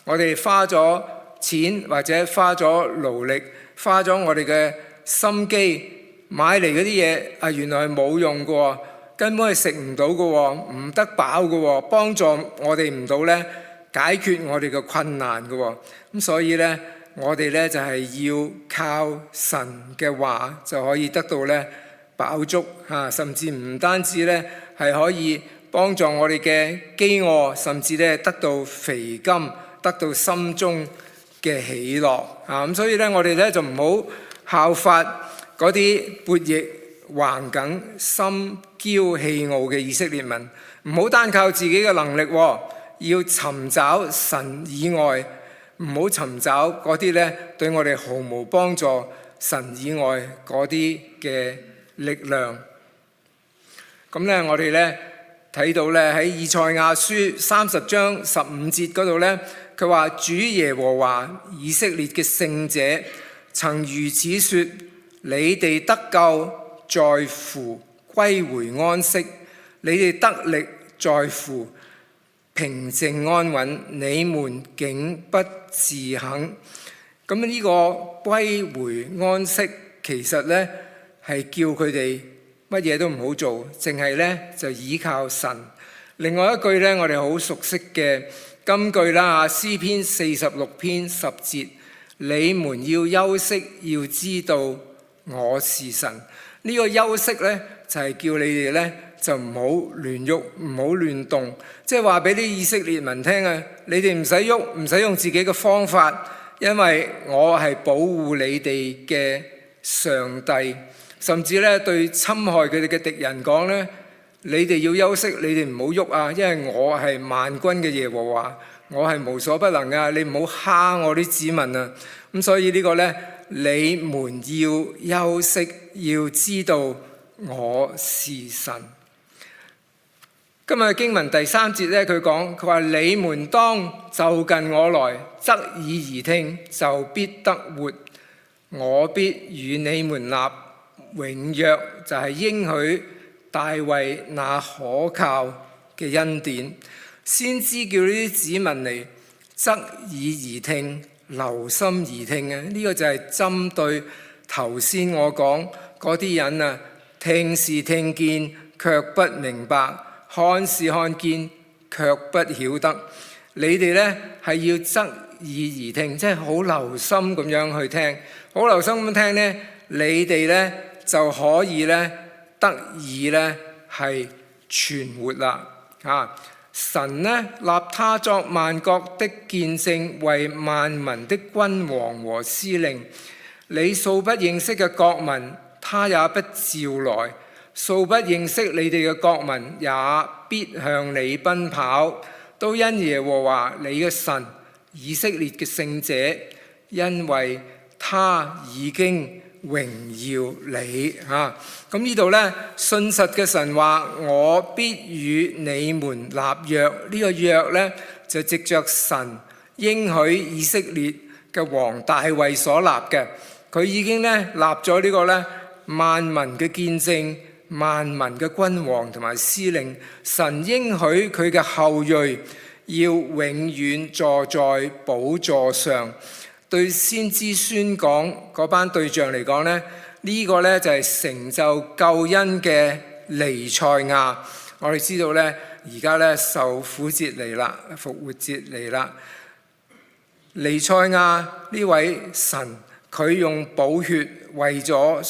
我哋花咗錢或者花咗勞力，花咗我哋嘅心機買嚟嗰啲嘢，原來係冇用嘅喎，根本係食唔到嘅喎，唔得飽嘅喎，幫助我哋唔到呢解決我哋嘅困難嘅喎。咁所以呢，我哋呢就係要靠神嘅話就可以得到呢飽足甚至唔單止呢係可以幫助我哋嘅飢餓，甚至呢得到肥甘，得到心中嘅喜樂咁所以呢，我哋呢就唔好效法嗰啲悖逆橫梗、心驕氣傲嘅以色列民，唔好單靠自己嘅能力，要尋找神以外，唔好尋找嗰啲呢對我哋毫無幫助神以外嗰啲嘅力量。咁呢，我哋呢睇到呢喺以賽亞書30章15節嗰度呢，佢話主耶和華以色列嘅聖者曾如此說：你哋得救在乎歸回安息，你哋得力在乎平靜安穩，你們竟不自肯。咁呢個歸回安息其實呢係叫佢哋乜嘢都唔好做，淨係呢就倚靠神。另外一句呢，我哋好熟悉嘅金句啦，詩篇46篇10節：你們要休息，要知道我是神。呢個休息呢，就係叫你哋呢就唔好亂喐，唔好亂動，即係話俾啲以色列民聽你哋唔使喐，唔使用自己嘅方法，因為我係保護你哋嘅上帝。甚至呢對侵害佢哋嘅敵人講呢，你哋要休息，你哋唔好喐因為我係萬軍嘅耶和華，我係無所不能你唔好蝦我啲子民咁所以呢個呢，你們要休息，要知道我是神。今日經文第3節呢，佢話你們當就近我來，側耳而聽，就必得活。我必與你們立永約，就係應許大衛那可靠嘅恩典。先知叫呢啲子民嚟側耳而聽，留心而聽呢個就係針對頭先我講嗰啲人聽是聽見卻不明白，看是看見卻不曉得。你哋呢係要側耳而聽，即係好留心咁樣去聽，好留心咁聽呢，你哋呢就可以呢得以呢係存活啦。神呢立他作萬國的見證，為萬民的君王和司令。你素不認識嘅國民，他也不召來；素不認識你哋嘅國民，也必向你奔跑。都因耶和華你嘅神，以色列嘅聖者，因為他已經榮耀你。咁呢度呢，信實嘅神話，我必與你們立約。呢個約呢，就藉着神應許以色列嘅王大衛所立嘅。佢已經呢立咗呢個呢萬民嘅見證，萬民嘅君王同埋司令。神應許佢嘅後裔要永遠坐在寶座上。對先知宣講嗰班對象嚟講呢，呢個呢就係成就救恩嘅彌賽亞。我哋知道呢，而家呢受苦節嚟啦，復活節嚟啦。彌賽亞呢位神，佢用寶血為咗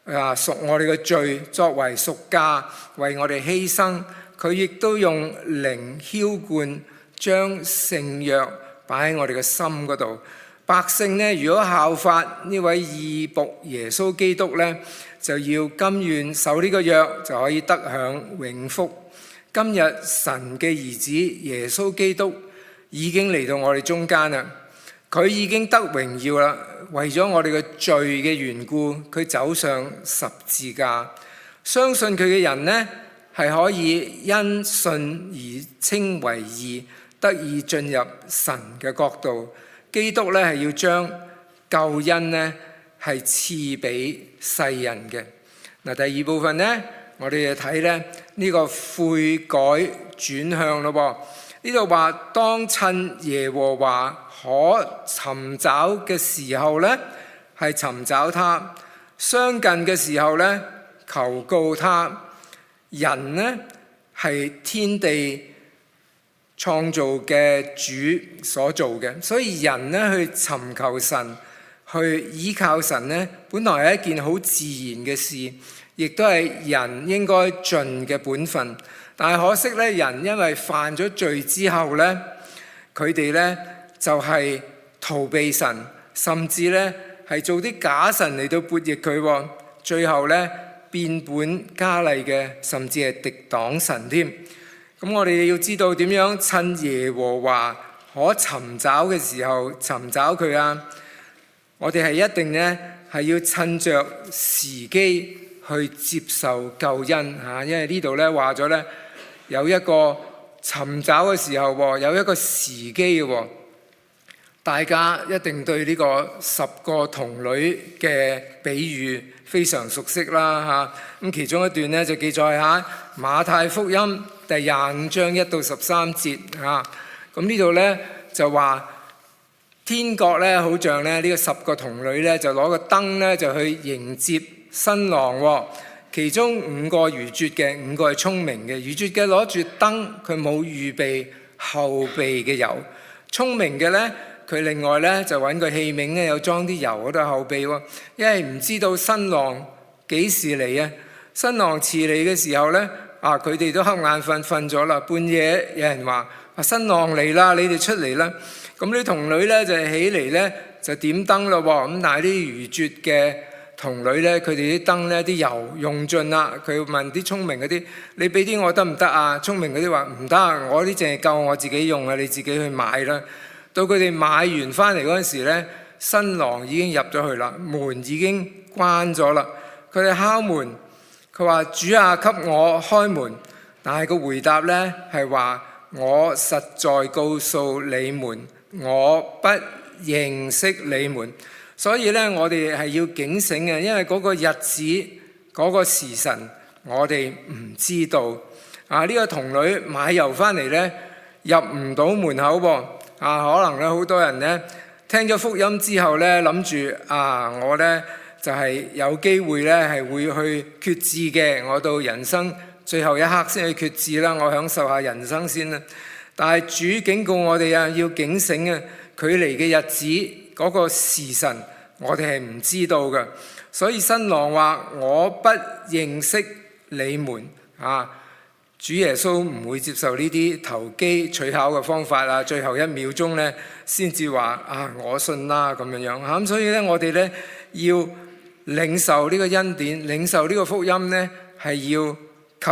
贖我哋嘅罪，作為贖價，為我哋犧牲。佢亦都用靈澆灌，將聖約擺喺我哋嘅心嗰度。百姓呢，如果效法呢位義僕耶穌基督呢，就要甘願守呢個約，就可以得享永福。今日神嘅兒子耶穌基督已經嚟到我哋中間啦，佢已經得榮耀啦，為咗我哋嘅罪嘅緣故，佢走上十字架。相信佢嘅人呢，係可以因信而稱為義，得以進入神嘅國度。基督呢，係要將救恩呢，係賜俾世人嘅。嗱，第二部分呢，我哋就睇咧呢個悔改轉向咯噃。呢度話當趁耶和華可尋找嘅時候呢，係尋找他；相近嘅時候呢，求告他。人呢，係天地創造嘅主所做嘅，所以人呢，去尋求神，去依靠神呢，本來係一件好自然嘅事，亦都係人應該盡嘅本分。但係可惜咧，人因為犯咗罪之後咧，佢哋咧就係逃避神，甚至咧係做啲假神嚟到悖逆佢，最後咧變本加厲嘅，甚至係敵擋神添。咁我哋要知道點樣趁耶和華可尋找嘅時候尋找佢啊！我哋係一定咧係要趁着時機去接受救恩嚇，因為呢度咧話咗咧有一個尋找嘅時候喎，有一個時機嘅喎。大家一定對呢個10個童女嘅比喻非常熟悉啦嚇。咁其中一段咧就記載喺馬太福音第25章1到13節嚇。咁呢度咧就話天國咧好像咧呢個10個童女咧就攞個燈咧就去迎接新郎喎。其中5個愚拙嘅，5個係聰明嘅。愚拙嘅攞住燈，佢冇預備後備嘅油；聰明嘅咧，佢另外咧就揾個器皿咧，有裝啲油嗰度後備喎。因為唔知道新郎幾時嚟啊！新郎遲嚟嘅時候咧，佢哋都瞌眼瞓咗啦。半夜有人話：新郎嚟啦，你哋出嚟啦！咁啲童女咧就起嚟咧就點燈咯喎。咁但係啲愚拙嘅童女咧，佢哋啲燈咧啲油用盡啦。佢問啲聰明嗰啲：你俾啲我得唔得啊？聰明嗰啲話唔得，我啲淨係夠我自己用啊，你自己去買啦。到佢哋買完翻嚟嗰陣時咧，新郎已經入咗去啦，門已經關咗啦。佢哋敲門，佢話：主啊，給我開門。但係個回答咧係話：我實在告訴你們，我不認識你們。所以咧，我哋係要警醒嘅，因為嗰個日子、嗰個時辰，我哋唔知道。呢個童女買油翻嚟咧，入唔到門口噃。可能咧好多人咧聽咗福音之後咧，諗住我咧就係有機會咧係會去決志嘅。我到人生最後一刻先去決志啦，我享受下人生先啦。但係主警告我哋要警醒啊！佢嚟嘅日子嗰個時辰，我哋係唔知道嘅。所以新郎話：我不認識你們主耶穌唔會接受呢啲投機取巧嘅方法啊！最後1秒鐘咧先至話我信啦咁樣樣咁，所以咧我哋咧要領受呢個恩典，領受呢個福音咧係要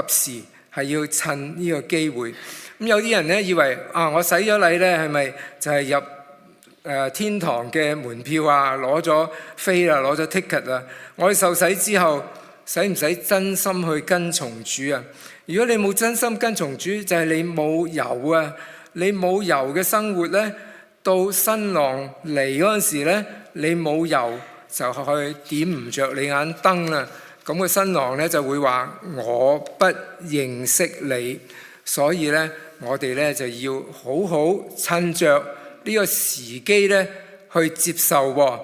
及時，係要趁呢個機會。咁有啲人咧以為我洗咗禮咧係咪就係入天堂嘅門票啊？攞咗飛啦，攞咗 ticket 啊！我哋受洗之後，使唔使真心去跟從主啊？如果你冇真心跟從主，就係你冇油啊！你冇油嘅生活呢，到新郎嚟嗰陣時呢，你冇油就去點唔着你眼燈啦。咁個新郎呢就會話：我不認識你。所以呢，我哋呢就要好好趁着呢個時機呢去接受喎。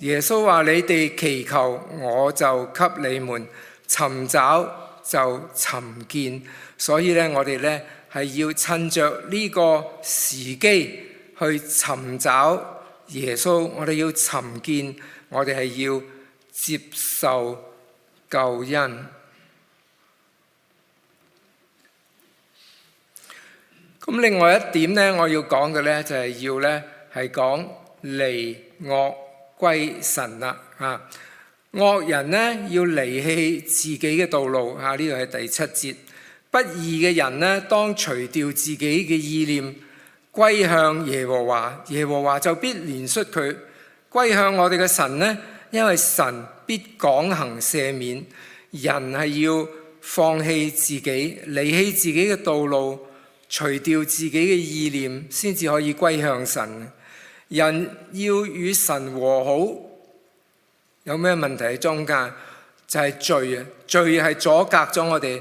耶穌話：你哋祈求，我就給你們；尋找就尋見。所以咧，我哋咧係要趁着呢個時機去尋找耶穌，我哋要尋見，我哋係要接受救恩。咁另外一點咧，我要講嘅咧就係要咧係講離惡歸神啦啊！惡人呢要離棄自己嘅道路啊，呢個係第7節。不義嘅人呢，當除掉自己嘅意念，歸向耶和華，耶和華就必憐恤佢。歸向我哋嘅神呢，因為神必廣行赦免。人係要放棄自己，離棄自己嘅道路，除掉自己嘅意念，先至可以歸向神。人要與神和好，有咩問題喺中間？就係罪啊！罪係阻隔咗我哋，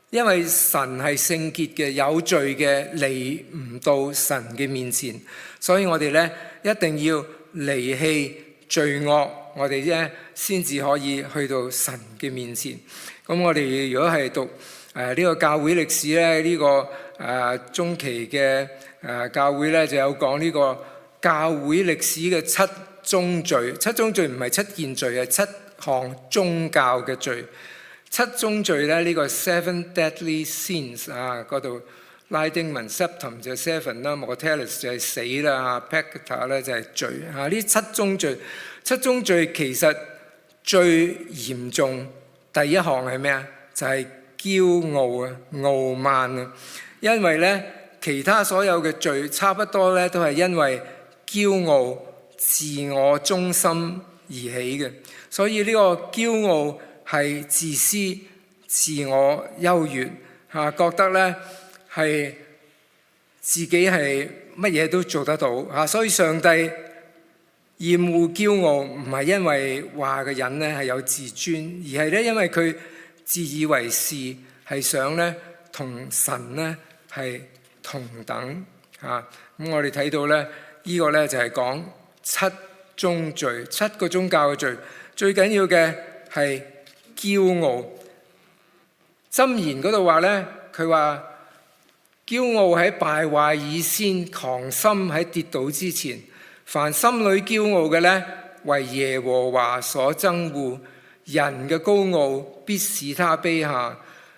因為神係聖潔嘅，有罪嘅嚟唔到神嘅面前，所以我哋咧一定要離棄罪惡，我哋咧先至可以去到神嘅面前。咁我哋如果係讀呢個教會歷史咧，呢個中期嘅教會咧就有講呢個教會歷史嘅7宗罪。7宗罪唔係7件罪，係7項宗教嘅罪。7宗罪咧，呢個 Seven Deadly Sins 嗰度拉丁文 septum 就係 seven 啦，mortalis 就係死啦，peccata 咧就係罪呢7宗罪。7宗罪其實最嚴重，第一項係咩啊？就係驕傲啊、傲慢啊。因為咧其他所有嘅罪差不多咧都係因為驕傲、自我中心而起嘅，所以呢個驕傲係自私、自我優越覺得咧係自己係乜嘢都做得到所以上帝厭惡驕傲，唔係因為話個人咧係有自尊，而係咧因為佢自以為是，係想咧同神咧係同等咁我哋睇到咧呢個咧就係講7宗罪，7個宗教嘅罪，最緊要嘅係驕傲。箴言嗰度話咧，佢話驕傲喺敗壞以先，狂心喺跌倒之前。凡心裏驕傲嘅咧，為耶和華所憎惡。人嘅高傲必使他卑下，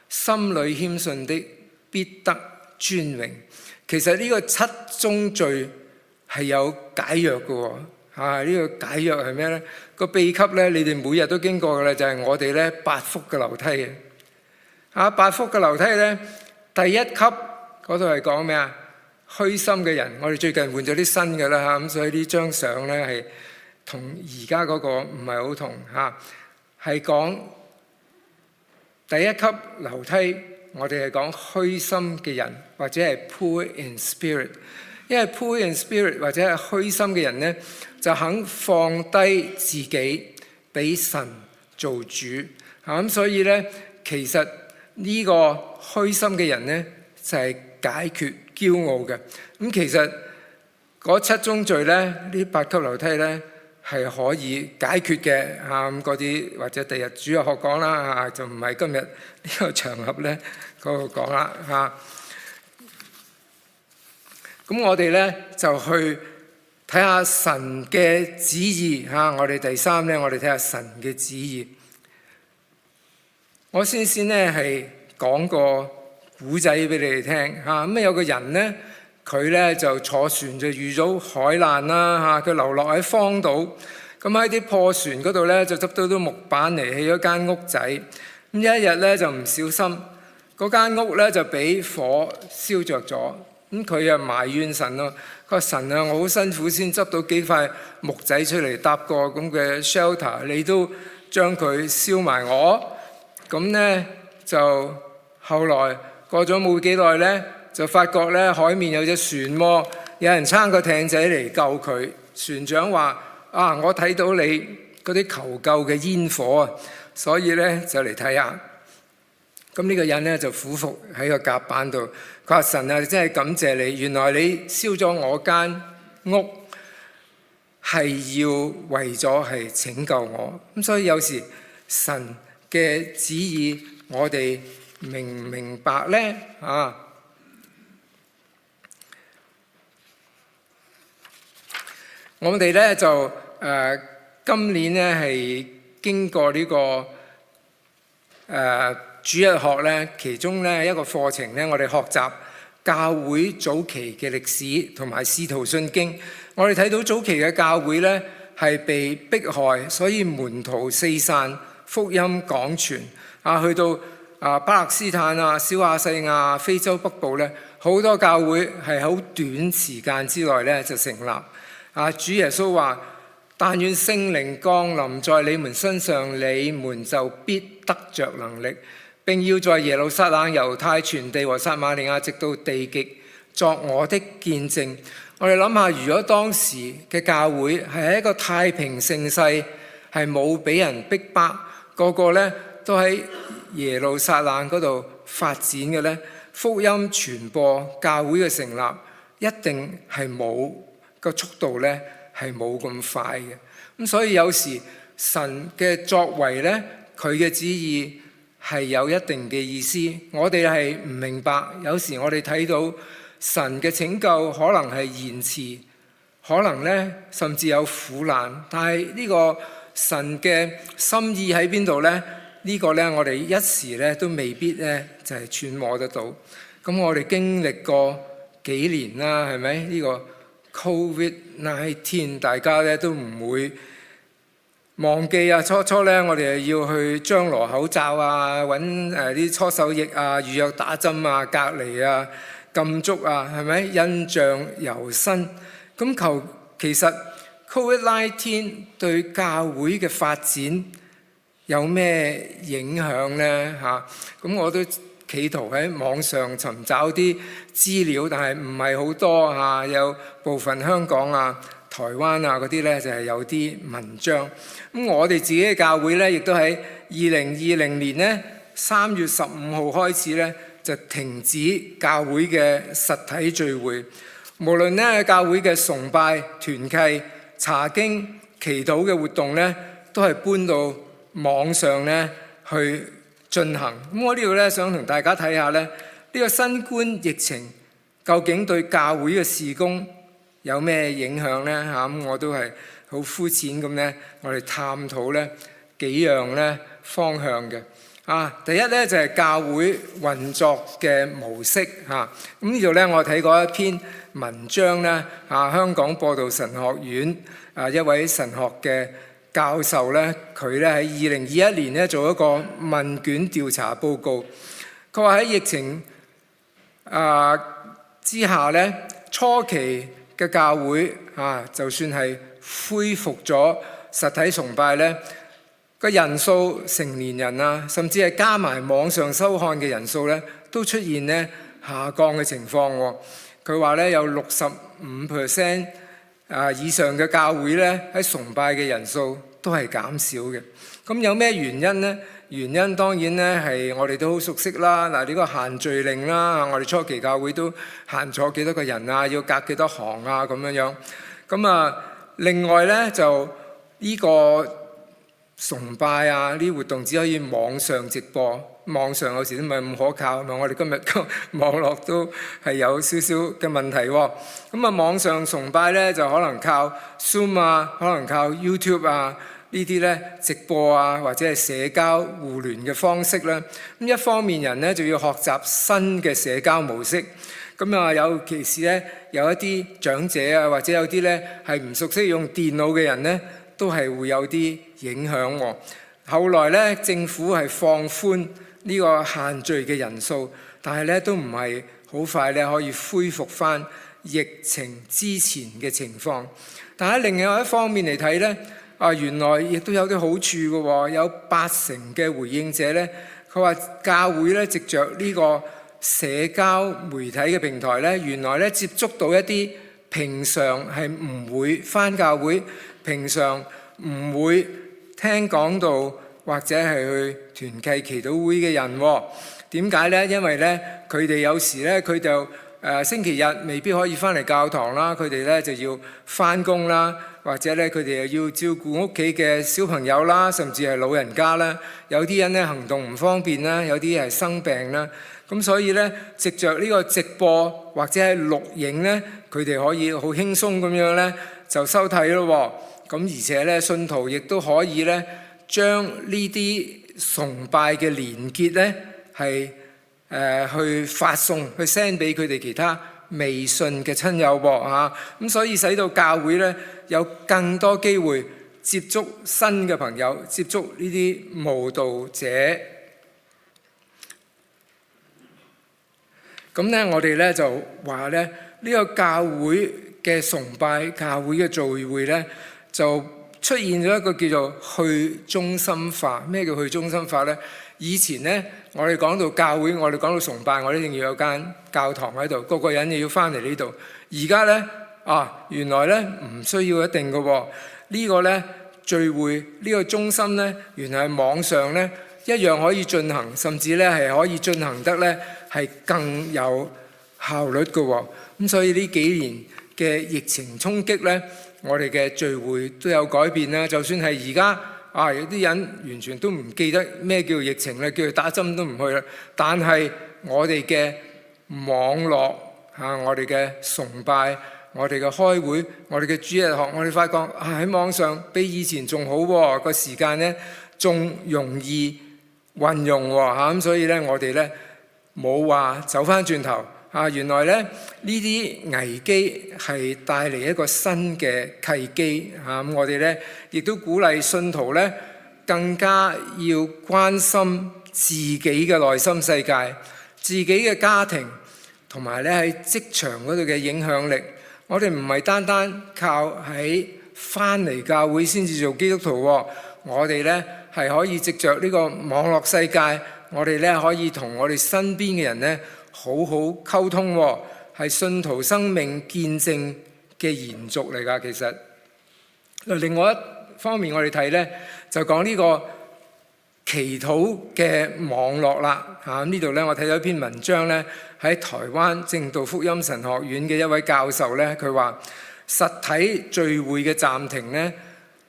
心裏謙遜的必得尊榮。其實呢個7宗罪係有解藥嘅喎，呢個解藥係咩咧？個秘笈咧，你哋每日都經過嘅咧，就係我哋咧8福嘅樓梯嘅。8福嘅樓梯咧，第1級嗰度係講咩啊？虛心嘅人，我哋最近換咗啲新嘅啦咁所以呢張相咧係同而家嗰個唔係好同係講第1級樓梯，我哋係講虛心嘅人，或者係 poor in spirit。因為 poor in spirit 或者係虛心嘅人咧，就肯放低自己俾神做主咁所以咧，其實呢個虛心嘅人咧就係解決驕傲嘅。咁其實嗰7宗罪咧，呢8級樓梯咧係可以解決嘅咁嗰啲或者第日主日學講啦就唔係今日呢個場合咧嗰度講啦咁我哋咧就去睇下神嘅旨意我哋第3咧，我哋睇下神嘅旨意。我先咧係講個古仔俾你哋聽咁有個人咧，佢咧就坐船就遇到海難啦佢流落喺荒島，咁喺啲破船嗰度咧就執到啲木板嚟起咗間屋仔。咁一日咧就唔小心，嗰間屋咧就俾火燒着咗。咁佢又埋怨神咯，佢話神啊，我好辛苦先執到幾塊木仔出嚟搭個咁嘅 shelter， 你都將佢燒埋我。咁咧就後來過咗冇幾耐咧，就發覺咧海面有隻船喎，有人撐個艇仔嚟救佢。船長話我睇到你嗰啲求救嘅煙火所以咧就嚟睇下。咁呢個人咧就俯伏喺個甲板度，佢話神啊，真係感謝你，原來你燒咗我間屋係要為咗係拯救我。咁所以有時神嘅旨意我哋明唔明白咧我哋咧就今年咧係經過呢個主日學咧，其中咧一個課程咧，我哋學習教會早期嘅歷史同埋使徒信經。我哋睇到早期嘅教會呢係被迫害，所以門徒四散，福音廣傳去到巴勒斯坦小亞細亞、非洲北部呢，好多教會係好短時間之內呢就成立。主耶穌話：但願聖靈降臨在你們身上，你們就必得着能力，並要在耶路撒冷、猶太全地和撒瑪利亞直到地極作我的見證。我哋諗下，如果當時嘅教會係喺一個太平盛世，係冇俾人逼迫，個個呢都喺耶路撒冷嗰度發展嘅呢，福音傳播、教會嘅成立，一定係冇個速度呢係冇咁快嘅。咁所以有時神嘅作為呢，佢嘅旨意係有一定嘅意思，我哋係唔明白。有時我哋睇到神嘅拯救可能係延遲，可能呢甚至有苦難，但係呢個神嘅心意喺邊度呢？呢個呢，我哋一時呢都未必呢就係揣摩得到。咁我哋經歷過幾年啦，係咪？呢個 COVID-19 大家呢都唔會忘記啊！初呢，我哋要去張羅口罩揾啲搓手液預約打針隔離禁足係咪？印象猶新。咁其實 COVID-19 對教會嘅發展有咩影響呢？咁我都企圖喺網上尋找啲資料，但係唔係好多有部分香港台灣嗰啲呢，就係有啲文章。咁我哋自己嘅教會呢，亦都喺2020年呢3月15號開始呢，就停止教會嘅實體聚會，無論呢教會嘅崇拜、團契、查經、祈禱嘅活動呢，都係搬到網上呢去進行。咁我呢度呢，想同大家睇下呢，呢個新冠疫情究竟對教會嘅事工有咩影響呢？咁我都係好膚淺咁呢，我哋探討呢幾樣呢方向嘅。第一呢，就係教會運作嘅模式咁呢度呢，我睇過一篇文章呢，香港播道神學院一位神學嘅教授呢，佢呢喺2021年呢做一個問卷調查報告。佢話喺疫情之下呢，初期嘅教會就算係恢復咗實體崇拜呢，個人數成年人甚至係加埋網上收看嘅人數呢，都出現呢下降嘅情況。佢話呢，有65% 以上嘅教會呢，喺崇拜嘅人數都係減少嘅。咁有咩原因呢？原因當然呢係我哋都好熟悉啦。呢個限聚令啦，我哋初期教會都限咗幾多個人要隔幾多行咁樣。咁另外呢，就呢個崇拜呢活動只可以網上直播，網上有時都唔係咁可靠，咪我哋今日個網絡都係有少少嘅問題。咁網上崇拜呢，就可能靠 Zoom 可能靠 YouTube 呢啲呢直播或者係社交互聯嘅方式啦。咁一方面人呢，就要學習新嘅社交模式。咁尤其是呢，有一啲長者或者有啲呢係唔熟悉用電腦嘅人呢，都係會有啲影響。後來呢，政府係放寬呢個限聚嘅人數，但係呢都唔係好快呢可以恢復返疫情之前嘅情況。但喺另外一方面嚟睇呢，原來亦都有啲好處嘅。有80%嘅回應者呢，佢話教會呢藉着呢個社交媒體嘅平台呢，原來呢接觸到一啲平常係唔會返教會、平常唔會聽講道或者係去團契祈禱會嘅人。點解呢？因為呢，佢哋有時呢，佢就星期日未必可以返嚟教堂啦，佢哋呢就要返工啦，或者呢，佢哋又要照顧屋企嘅小朋友啦，甚至係老人家啦。有啲人呢行動唔方便啦，有啲係生病啦。咁所以呢，藉着呢個直播或者係錄影呢，佢哋可以好輕鬆咁樣呢就收睇咯。咁而且呢，信徒亦都可以呢將呢啲崇拜嘅連結呢係去發送去 send 俾佢哋其他微信嘅親友噃嚇，咁所以使到教會咧有更多機會接觸新嘅朋友，接觸呢啲慕道者。咁咧，我哋咧就話咧，呢個教會嘅崇拜、教會嘅聚會咧，就出現咗一個叫做去中心化。咩叫去中心化咧？以前咧，我哋講到教會，我哋講到崇拜，我哋一定要有間教堂喺度，個個人要翻嚟呢度。而家咧原來咧唔需要一定嘅喎。呢個咧聚會呢個中心咧，原來係網上咧一樣可以進行，甚至咧係可以進行得咧係更有效率嘅喎。咁所以呢幾年嘅疫情衝擊咧，我哋嘅聚會都有改變啦。就算係而家有啲人完全都唔記得咩叫疫情啦，叫佢打針都唔去啦。但係我哋嘅網絡我哋嘅崇拜，我哋嘅開會，我哋嘅主日學，我哋發覺喺網上比以前仲好喎，個時間咧仲容易運用喎嚇。咁所以咧，我哋咧冇話走翻轉頭。原來咧呢啲危機係帶嚟一個新嘅契機嚇。咁我哋咧亦都鼓勵信徒咧更加要關心自己嘅內心世界、自己嘅家庭，同埋咧喺職場嗰度嘅影響力。我哋唔係單單靠喺翻嚟教會先至做基督徒喎，我哋咧係可以藉着呢個網絡世界，我哋咧可以同我哋身邊嘅人咧好好溝通喎，係信徒生命見證嘅延續嚟㗎。其實另外一方面，我哋睇咧就講呢個祈禱嘅網絡啦嚇。呢度咧我睇到一篇文章咧，喺台灣正道福音神學院嘅一位教授咧，佢話實體聚會嘅暫停咧，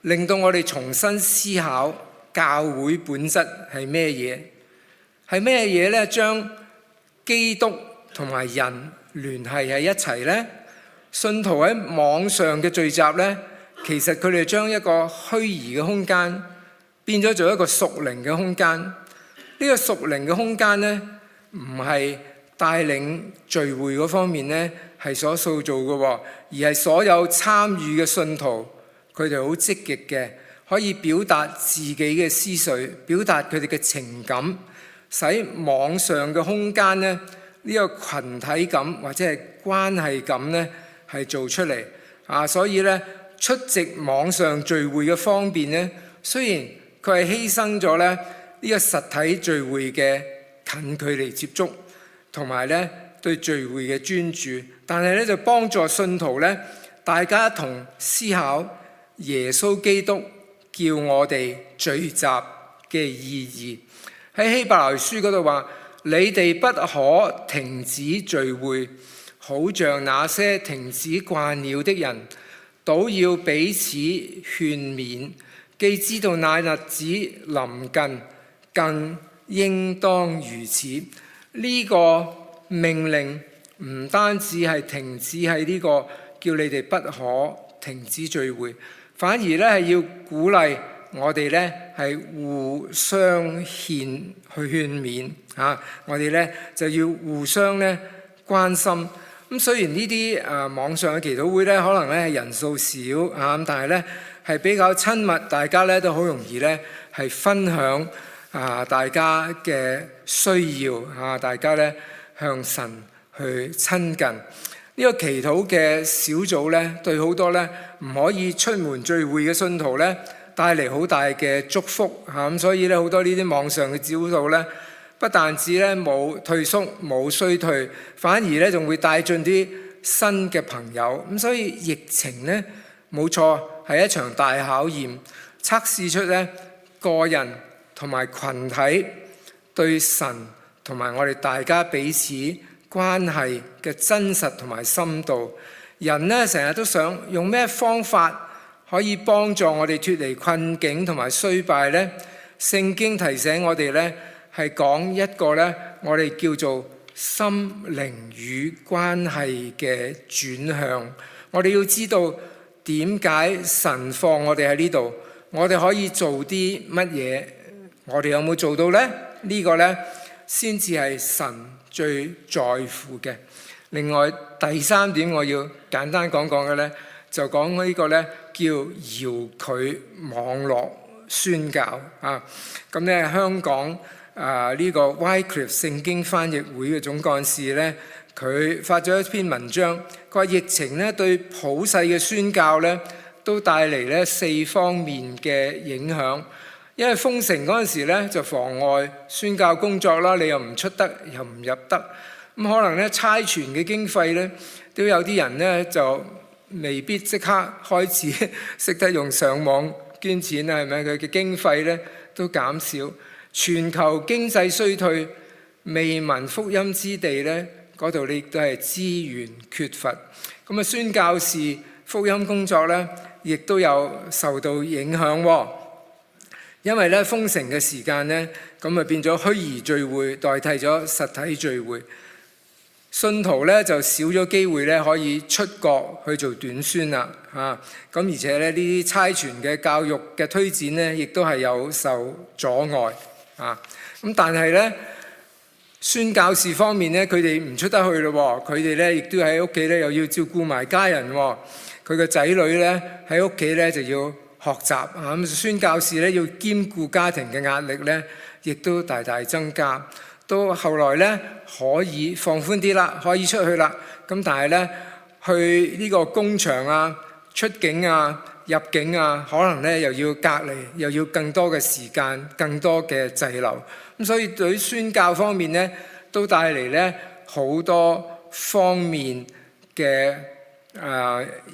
令到我哋重新思考教會本質係咩嘢？係咩嘢咧？將基督同埋人聯繫喺一齊呢？信徒喺網上嘅聚集呢，其實佢哋將一個虛擬嘅空間變咗做一個屬靈嘅空間。呢個屬靈嘅空間呢，唔係帶領聚會嗰方面呢係所塑造嘅，而係所有參與嘅信徒，佢哋好積極嘅，可以表達自己嘅思緒，表達佢哋嘅情感。使網上嘅空間呢，呢個群體感或者係關係感呢係做出嚟所以呢，出席網上聚會嘅方便呢，雖然佢係犧牲咗呢個實體聚會嘅近距離接觸同埋呢對聚會嘅專注，但係呢就幫助信徒呢，大家一同思考耶穌基督叫我哋聚集嘅意義。喺希伯來書嗰度話，你哋不可停止聚會，好像那些停止慣了的人，倒要彼此勸勉。既知道那日子臨近，更應當如此。呢個命令唔單止係停止喺呢個叫你哋不可停止聚會，反而咧係要鼓勵我哋咧係互相勸勉我哋咧就要互相咧關心。咁雖然呢啲網上嘅祈禱會咧可能咧係人數少但係咧係比較親密，大家咧都好容易咧係分享大家嘅需要大家咧向神去親近。呢個祈禱嘅小組咧，對好多咧唔可以出門聚會嘅信徒咧帶嚟好大嘅祝福咁，所以咧好多呢啲網上嘅小組咧，不但止咧冇退縮冇衰退，反而咧仲會帶進啲新嘅朋友。咁所以疫情咧冇錯係一場大考驗，測試出咧個人同埋群體對神同埋我哋大家彼此關係嘅真實同埋深度。人咧成日都想用咩方法可以幫助我哋脫離困境同埋衰敗呢？聖經提醒我哋呢係講一個呢我哋叫做心靈與關係嘅轉向。我哋要知道點解神放我哋喺呢度，我哋可以做啲乜嘢，我哋有冇做到呢？呢個呢先至係神最在乎嘅。另外第三點我要簡單講講嘅呢，就講呢個呢叫遙距網絡宣教啊。咁呢香港呢個 Wycliffe 聖經翻譯會嘅總幹事呢，佢發咗一篇文章，佢話疫情呢對普世嘅宣教呢都帶嚟呢4方面嘅影響。因為封城嗰陣時呢，就妨礙宣教工作啦，你又唔出得，又唔入得。咁可能呢差傳嘅經費呢，都有啲人呢就未必即刻開始識得用上網捐錢啊，係咪？佢嘅經費呢都減少。全球經濟衰退，未聞福音之地呢，嗰度亦都係資源缺乏。咁啊，宣教士福音工作呢，亦都有受到影響喎。因為咧封城嘅時間呢，咁啊變咗虛擬聚會代替咗實體聚會，信徒咧就少咗機會咧可以出國去做短宣啦嚇。咁而且咧呢啲差傳嘅教育嘅推展呢，亦都係有受阻礙啊。咁但係咧宣教士方面咧，佢哋唔出得去咯，佢哋咧亦都喺屋企咧又要照顧埋家人，佢個仔女咧喺屋企咧就要學習啊。咁宣教士咧要兼顧家庭嘅壓力咧，亦都大大增加。到後來咧可以放寬啲啦，可以出去啦。咁但係咧去呢個工場啊、出境啊、入境啊，可能咧又要隔離，又要更多嘅時間、更多嘅滯留。咁所以對於宣教方面咧，都帶嚟咧好多方面嘅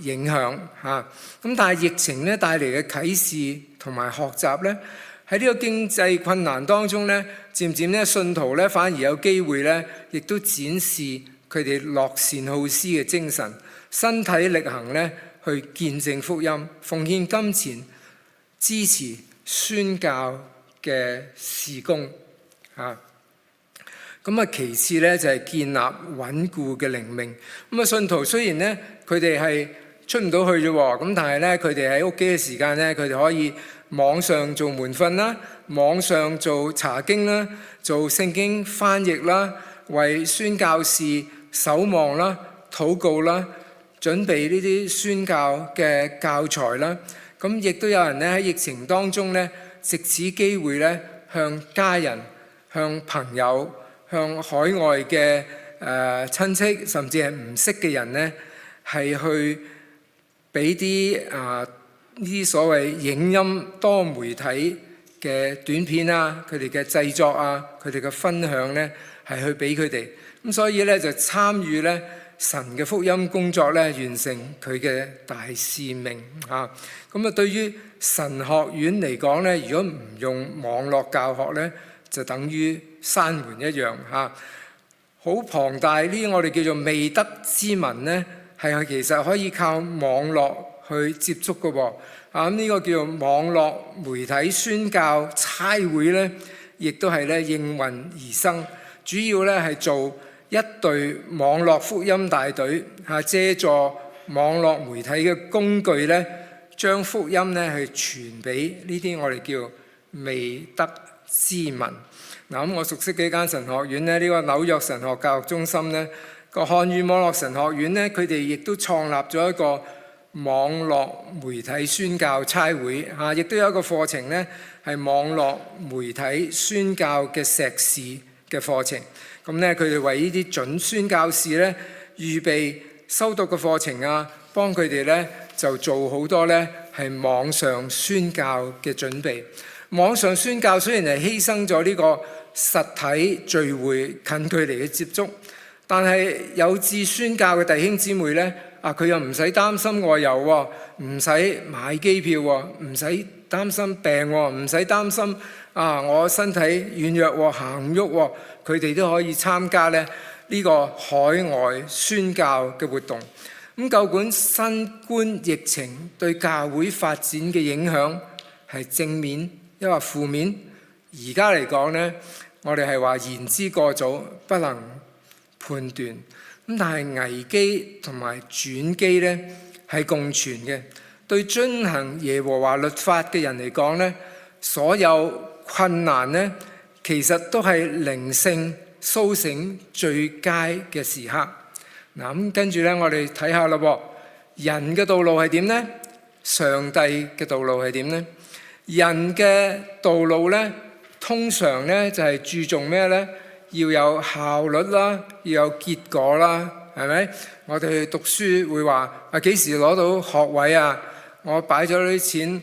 影響嚇。咁但係疫情咧帶嚟嘅啟示同埋學習咧，喺呢個經濟困難當中咧，漸漸咧信徒咧反而有機會咧，亦都展示佢哋樂善好施嘅精神，身體力行咧去見證福音，奉獻金錢支持宣教嘅事工嚇。咁啊，其次咧就係建立穩固嘅靈命。咁啊，信徒雖然咧佢哋係出唔到去啫喎，咁但係咧佢哋喺屋企嘅時間咧，佢哋可以網上做門訓啦，網上做查經啦，做聖經翻譯啦，為宣教士守望啦、禱告啦，準備呢啲宣教嘅教材啦。咁亦都有人咧喺疫情當中咧，藉此機會咧向家人、向朋友、向海外嘅親戚，甚至係唔識嘅人咧，係去俾啲呢啲所謂影音多媒體嘅短片啊，佢哋嘅製作啊，佢哋嘅分享咧，係去俾佢哋。咁所以咧就參與咧神嘅福音工作咧，完成佢嘅大使命啊。咁啊，對於神學院嚟講咧，如果唔用網絡教學咧，就等於閂門一樣嚇。好龐大呢啲我哋叫做未得之民咧，係其實可以靠網絡去接觸嘅喎。咁呢個叫做網絡媒體宣教差會咧，亦都係咧應運而生。主要咧係做一隊網絡福音大隊嚇，借助網絡媒體嘅工具咧，將福音咧去傳俾呢啲我哋叫未得之民。嗱，咁我熟悉嘅一間神學院咧，呢個紐約神學教育中心咧，個漢語網絡神學院咧，佢哋亦都創立咗一個網絡媒體宣教差會嚇，亦都有一個課程咧係網絡媒體宣教嘅碩士嘅課程。咁咧佢哋為呢啲準宣教士咧預備修讀嘅課程啊，幫佢哋咧就做好多咧係網上宣教嘅準備。網上宣教雖然係犧牲咗呢個實體聚會近距離嘅接觸，但係有志宣教嘅弟兄姊妹咧，佢又唔使擔心外遊喎，唔使買機票喎，唔使擔心病喎，唔使擔心我身體軟弱喎，行唔喐喎，佢哋都可以參加咧呢個海外宣教嘅活動。咁究竟新冠疫情對教會發展嘅影響係正面抑或負面？而家嚟講呢，我哋係話言之過早，不能判斷。咁但係危機同埋轉機呢係共存嘅。對遵行耶和華律法嘅人嚟講呢，所有困難呢其實都係靈性甦醒最佳嘅時刻。嗱，咁跟住呢，我哋睇下啦噃，人嘅道路係點呢？上帝嘅道路係點呢？人嘅道路呢，通常呢就係注重咩呢？要有效率啦，要有結果啦，係咪？我哋去讀書會話幾時攞到學位啊？我擺咗啲錢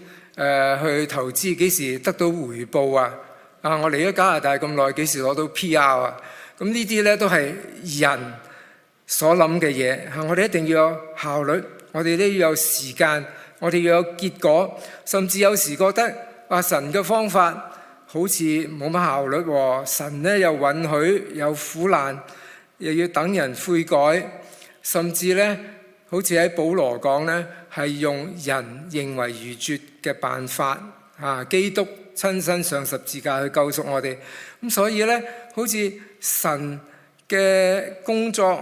去投資，幾時得到回報啊？我嚟咗加拿大咁耐，幾時攞到 PR 啊？咁呢啲呢都係人所諗嘅嘢。我哋一定要有效率，我哋都要有時間，我哋要有結果，甚至有時覺得神嘅方法好似冇乜效率喎，神呢又允許有苦難，又要等人悔改，甚至呢好似喺保羅講呢，係用人認為愚拙嘅辦法基督親身上十字架去救贖我哋。咁所以呢，好似神嘅工作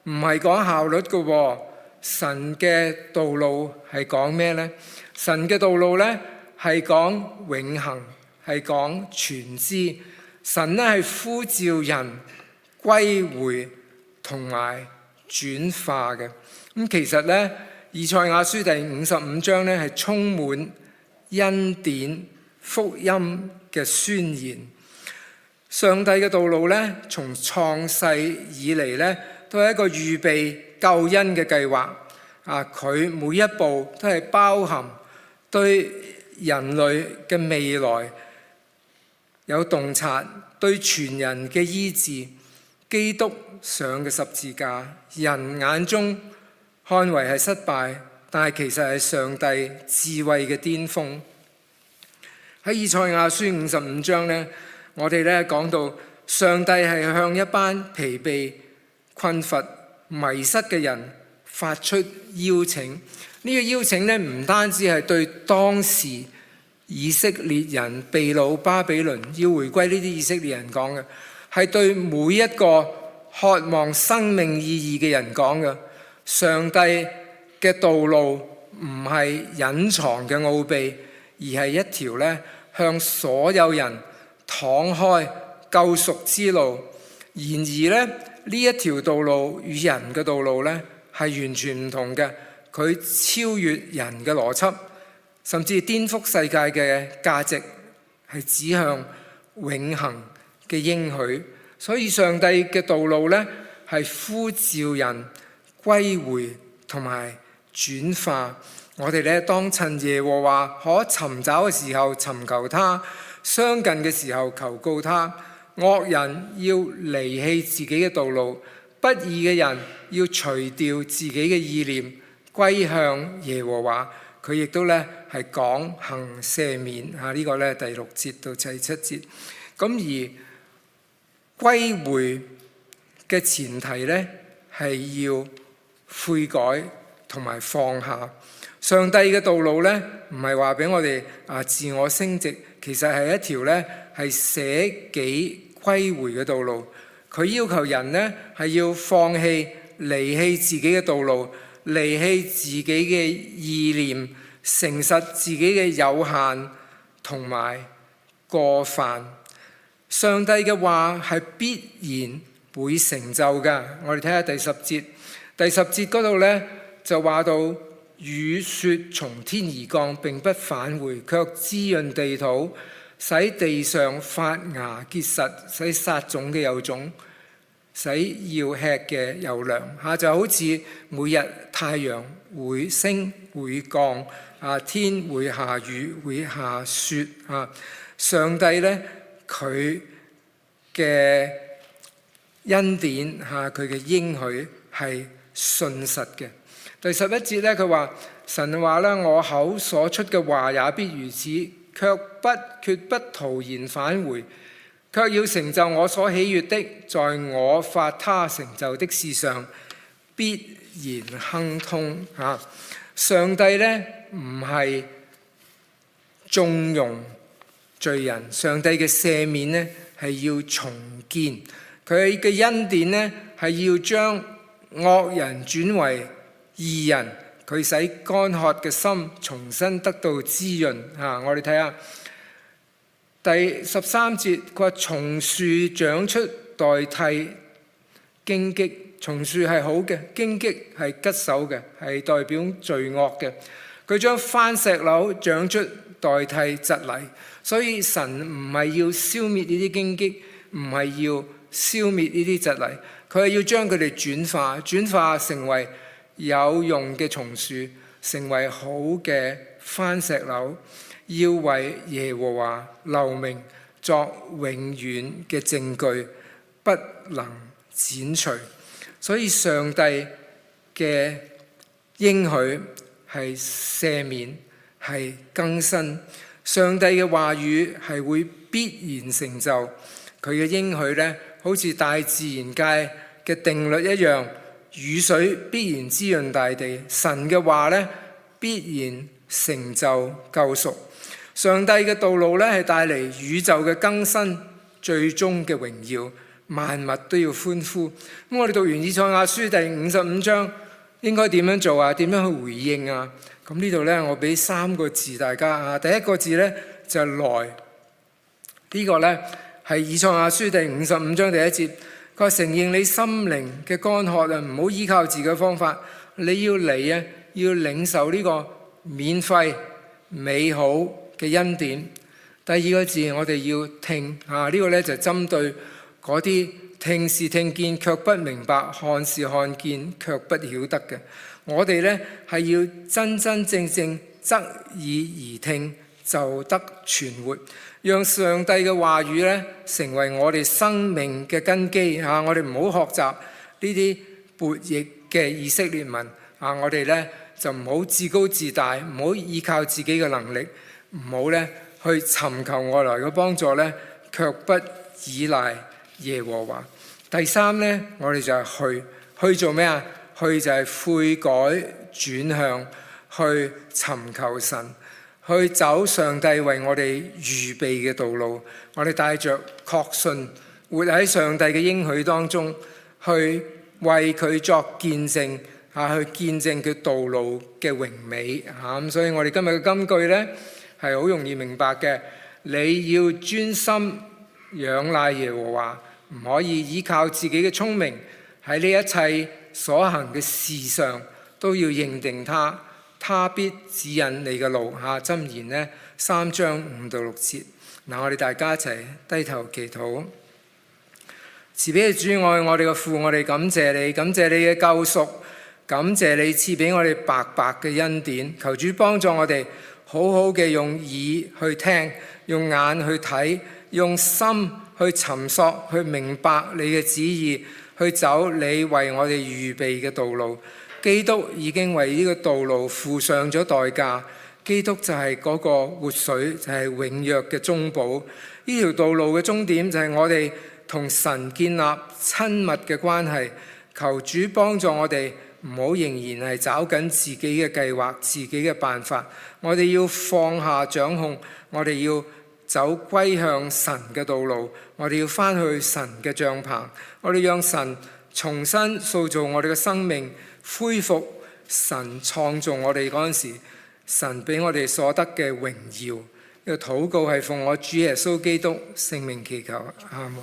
唔係講效率嘅喎，神嘅道路係講咩呢？神嘅道路呢係講永恆，係講全知。神呢係呼召人歸回同埋轉化嘅。咁其實呢，以賽亞書第55章呢係充滿恩典福音嘅宣言。上帝嘅道路呢，從創世以嚟呢，都係一個預備救恩嘅計劃。佢每一步都係包含對人類嘅未來有洞察，對全人嘅醫治。基督上嘅十字架，人眼中看為係失敗，但係其實係上帝智慧嘅巔峰。喺以賽亞書55章呢，我哋呢講到上帝係向一班疲憊、困乏、迷失嘅人發出邀請。呢個邀請呢，唔單止係對當時以色列人被擄巴比倫要回歸呢啲以色列人講嘅，係對每一個渴望生命意義嘅人講嘅。上帝嘅道路唔係隱藏嘅奧秘，而係一條呢向所有人敞開救贖之路。然而呢，呢一條道路與人嘅道路呢係完全唔同嘅，佢超越人嘅邏輯，甚至顛覆世界嘅價值，係指向永恆嘅應許。所以上帝嘅道路呢係呼召人歸回同埋轉化。我哋呢當趁耶和華可尋找嘅時候尋求他，相近嘅時候求告他。惡人要離棄自己嘅道路，不義嘅人要除掉自己嘅意念，歸向耶和華。佢亦都呢係講行赦免。呢個呢第6節到第7節。咁而歸回嘅前提呢係要悔改同埋放下。上帝嘅道路呢唔係話俾我哋自我升值，其實係一條呢係捨己歸回嘅道路。佢要求人呢係要放棄離棄自己嘅道路，離棄自己嘅意念，誠實自己嘅有限同埋過犯。上帝嘅話係必然會成就㗎。我哋睇下第10節，第10節嗰度呢就話到，雨雪從天而降，並不返回，卻滋潤地土，使地上發芽結實，使撒種嘅有種，使要吃嘅有糧。就好似每日太陽會升會降，天會下雨會下雪。上帝呢，佢嘅恩典佢嘅應許係信實嘅。第11節呢，佢話神話呢，我口所出嘅話也必如此，決不徒然返回，卻要成就我所喜悅的，在我發他成就的事上必然亨通。上帝呢唔係縱容罪人，上帝嘅赦免呢係要重建，佢嘅恩典呢係要將惡人轉為義人，佢使乾渴嘅心重新得到滋潤。我哋睇下第13節，佢話松樹長出代替荊棘，松樹係好嘅，荊棘係吉手嘅，係代表罪惡嘅。佢將番石榴長出代替蒺藜，所以神唔係要消滅呢啲荊棘，唔係要消滅呢啲蒺藜，佢係要將佢哋轉化成為有用嘅松樹，成為好嘅番石榴，要為耶和華留名，作永遠嘅證據，不能剪除。所以上帝嘅應許係赦免，係更新。上帝嘅話語係會必然成就。佢嘅應許呢，好似大自然界嘅定律一樣，雨水必然滋潤大地。神嘅話呢，必然成就救贖。上帝嘅道路呢，係帶嚟宇宙嘅更新，最終嘅榮耀，萬物都要歡呼。咁我哋讀完以賽亞書第55章，應該點樣做啊？點樣去回應啊？咁呢度呢，我俾3個字大家啊。第一個字呢，就係來，呢個呢，係以賽亞書第55章第1節。佢話承認你心靈嘅乾渴啊，唔好依靠自己嘅方法，你要嚟啊，要領受呢個免費美好嘅恩典。第二個字我哋要聽啊，呢個呢，就針對嗰啲聽是聽見卻不明白，看是看見卻不曉得嘅。我哋呢，係要真真正正側耳而聽，就得存活。讓上帝嘅話語咧，成為我哋生命嘅根基嚇。我哋唔好學習呢啲悖逆嘅以色列民嚇。我哋咧就唔好自高自大，唔好依靠自己嘅能力，唔好咧去尋求外來嘅幫助咧，卻不依賴耶和華。第三咧，我哋就係去做咩啊？去就係悔改轉向，去尋求神。去走上帝為我哋預備嘅道路，我哋帶着確信，活喺上帝嘅應許當中，去為佢作見證去見證佢道路嘅榮美嚇。咁所以我哋今日嘅金句呢，係好容易明白嘅。你要專心仰賴耶和華，唔可以依靠自己嘅聰明，喺呢一切所行嘅事上都要認定他必指引你嘅路嚇。箴言呢3章5到6節。嗱，我哋大家一齊低頭祈禱。慈悲嘅主，愛我哋嘅父，我哋感謝你，感謝你嘅救贖，感謝你賜俾我哋白白嘅恩典。求主幫助我哋好好嘅用耳去聽，用眼去睇，用心去尋索，去明白你嘅旨意，去走你為我哋預備嘅道路。基督已經為呢個道路付上咗代價，基督就係嗰個活水，就係永約嘅中保。呢條道路嘅終點就係我哋同神建立親密嘅關係。求主幫助我哋，唔好仍然係找緊自己嘅計劃、自己嘅辦法。我哋要放下掌控，我哋要走歸向神嘅道路，我哋要返去神嘅帳棚，我哋讓神重新塑造我哋嘅生命，恢復神創造我哋嗰陣時，神俾我哋所得嘅榮耀。呢個禱告係奉我主耶穌基督聖名祈求，阿門。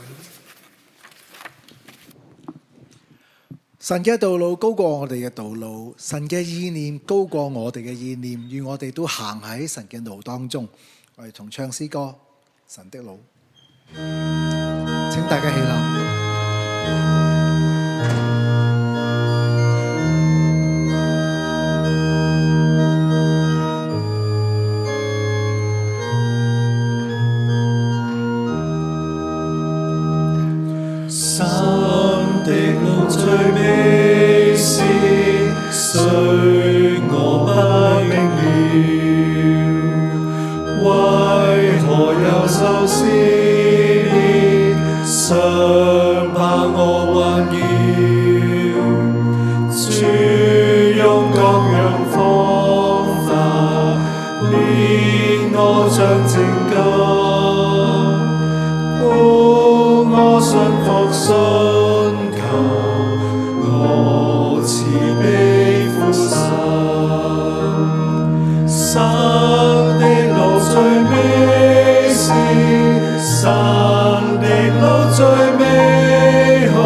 神嘅道路高過我哋嘅道路，神嘅意念高過我哋嘅意念，願我哋都行喺神嘅路當中。我哋同唱詩歌《神的路》，請大家起立。最美是誰我不明了，為何又受試煉，常把我環繞，主用各樣方法煉我像拯救，故我信服信求，我慈悲父神，神的路最美是，神的路最美好。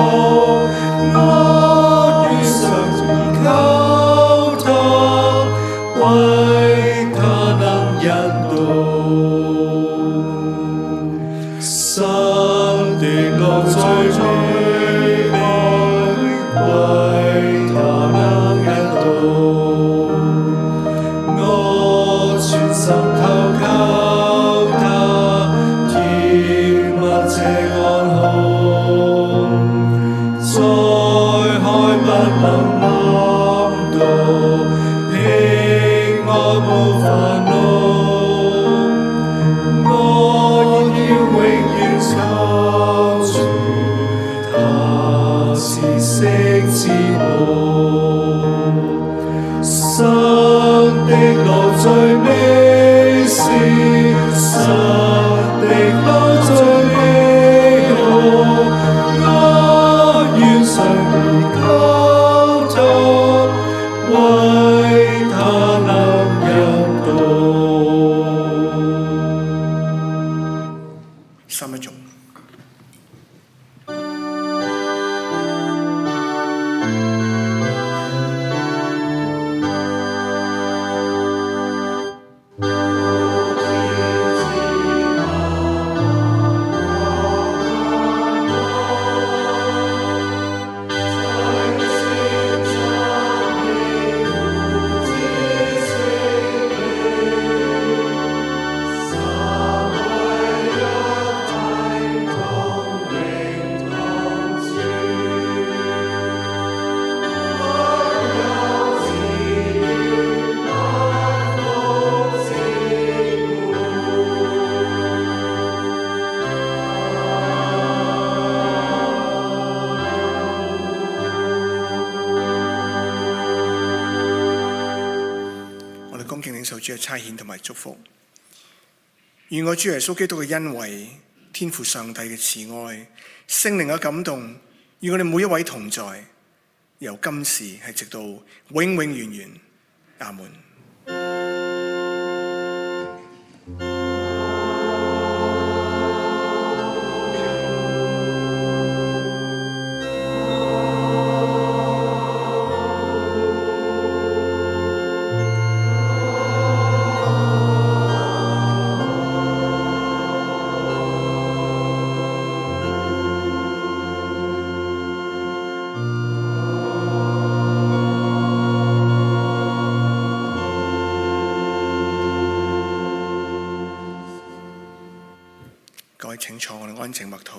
生的樂最美愛，為他能引導。我全心投靠他，甜蜜這安好。在海不能臨到，平安無煩惱。我要永遠靠住他是色之母。生的路最美是，生的路最美好。我願常依靠他，為他能引導。三一族。我哋恭敬領受主嘅差遣同埋祝福，願我主耶穌基督嘅恩惠、天父上帝嘅慈愛、聖靈嘅感動，與我哋每一位同在，由今時係直到永永遠遠。阿門。各位請坐，我哋安靜默禱。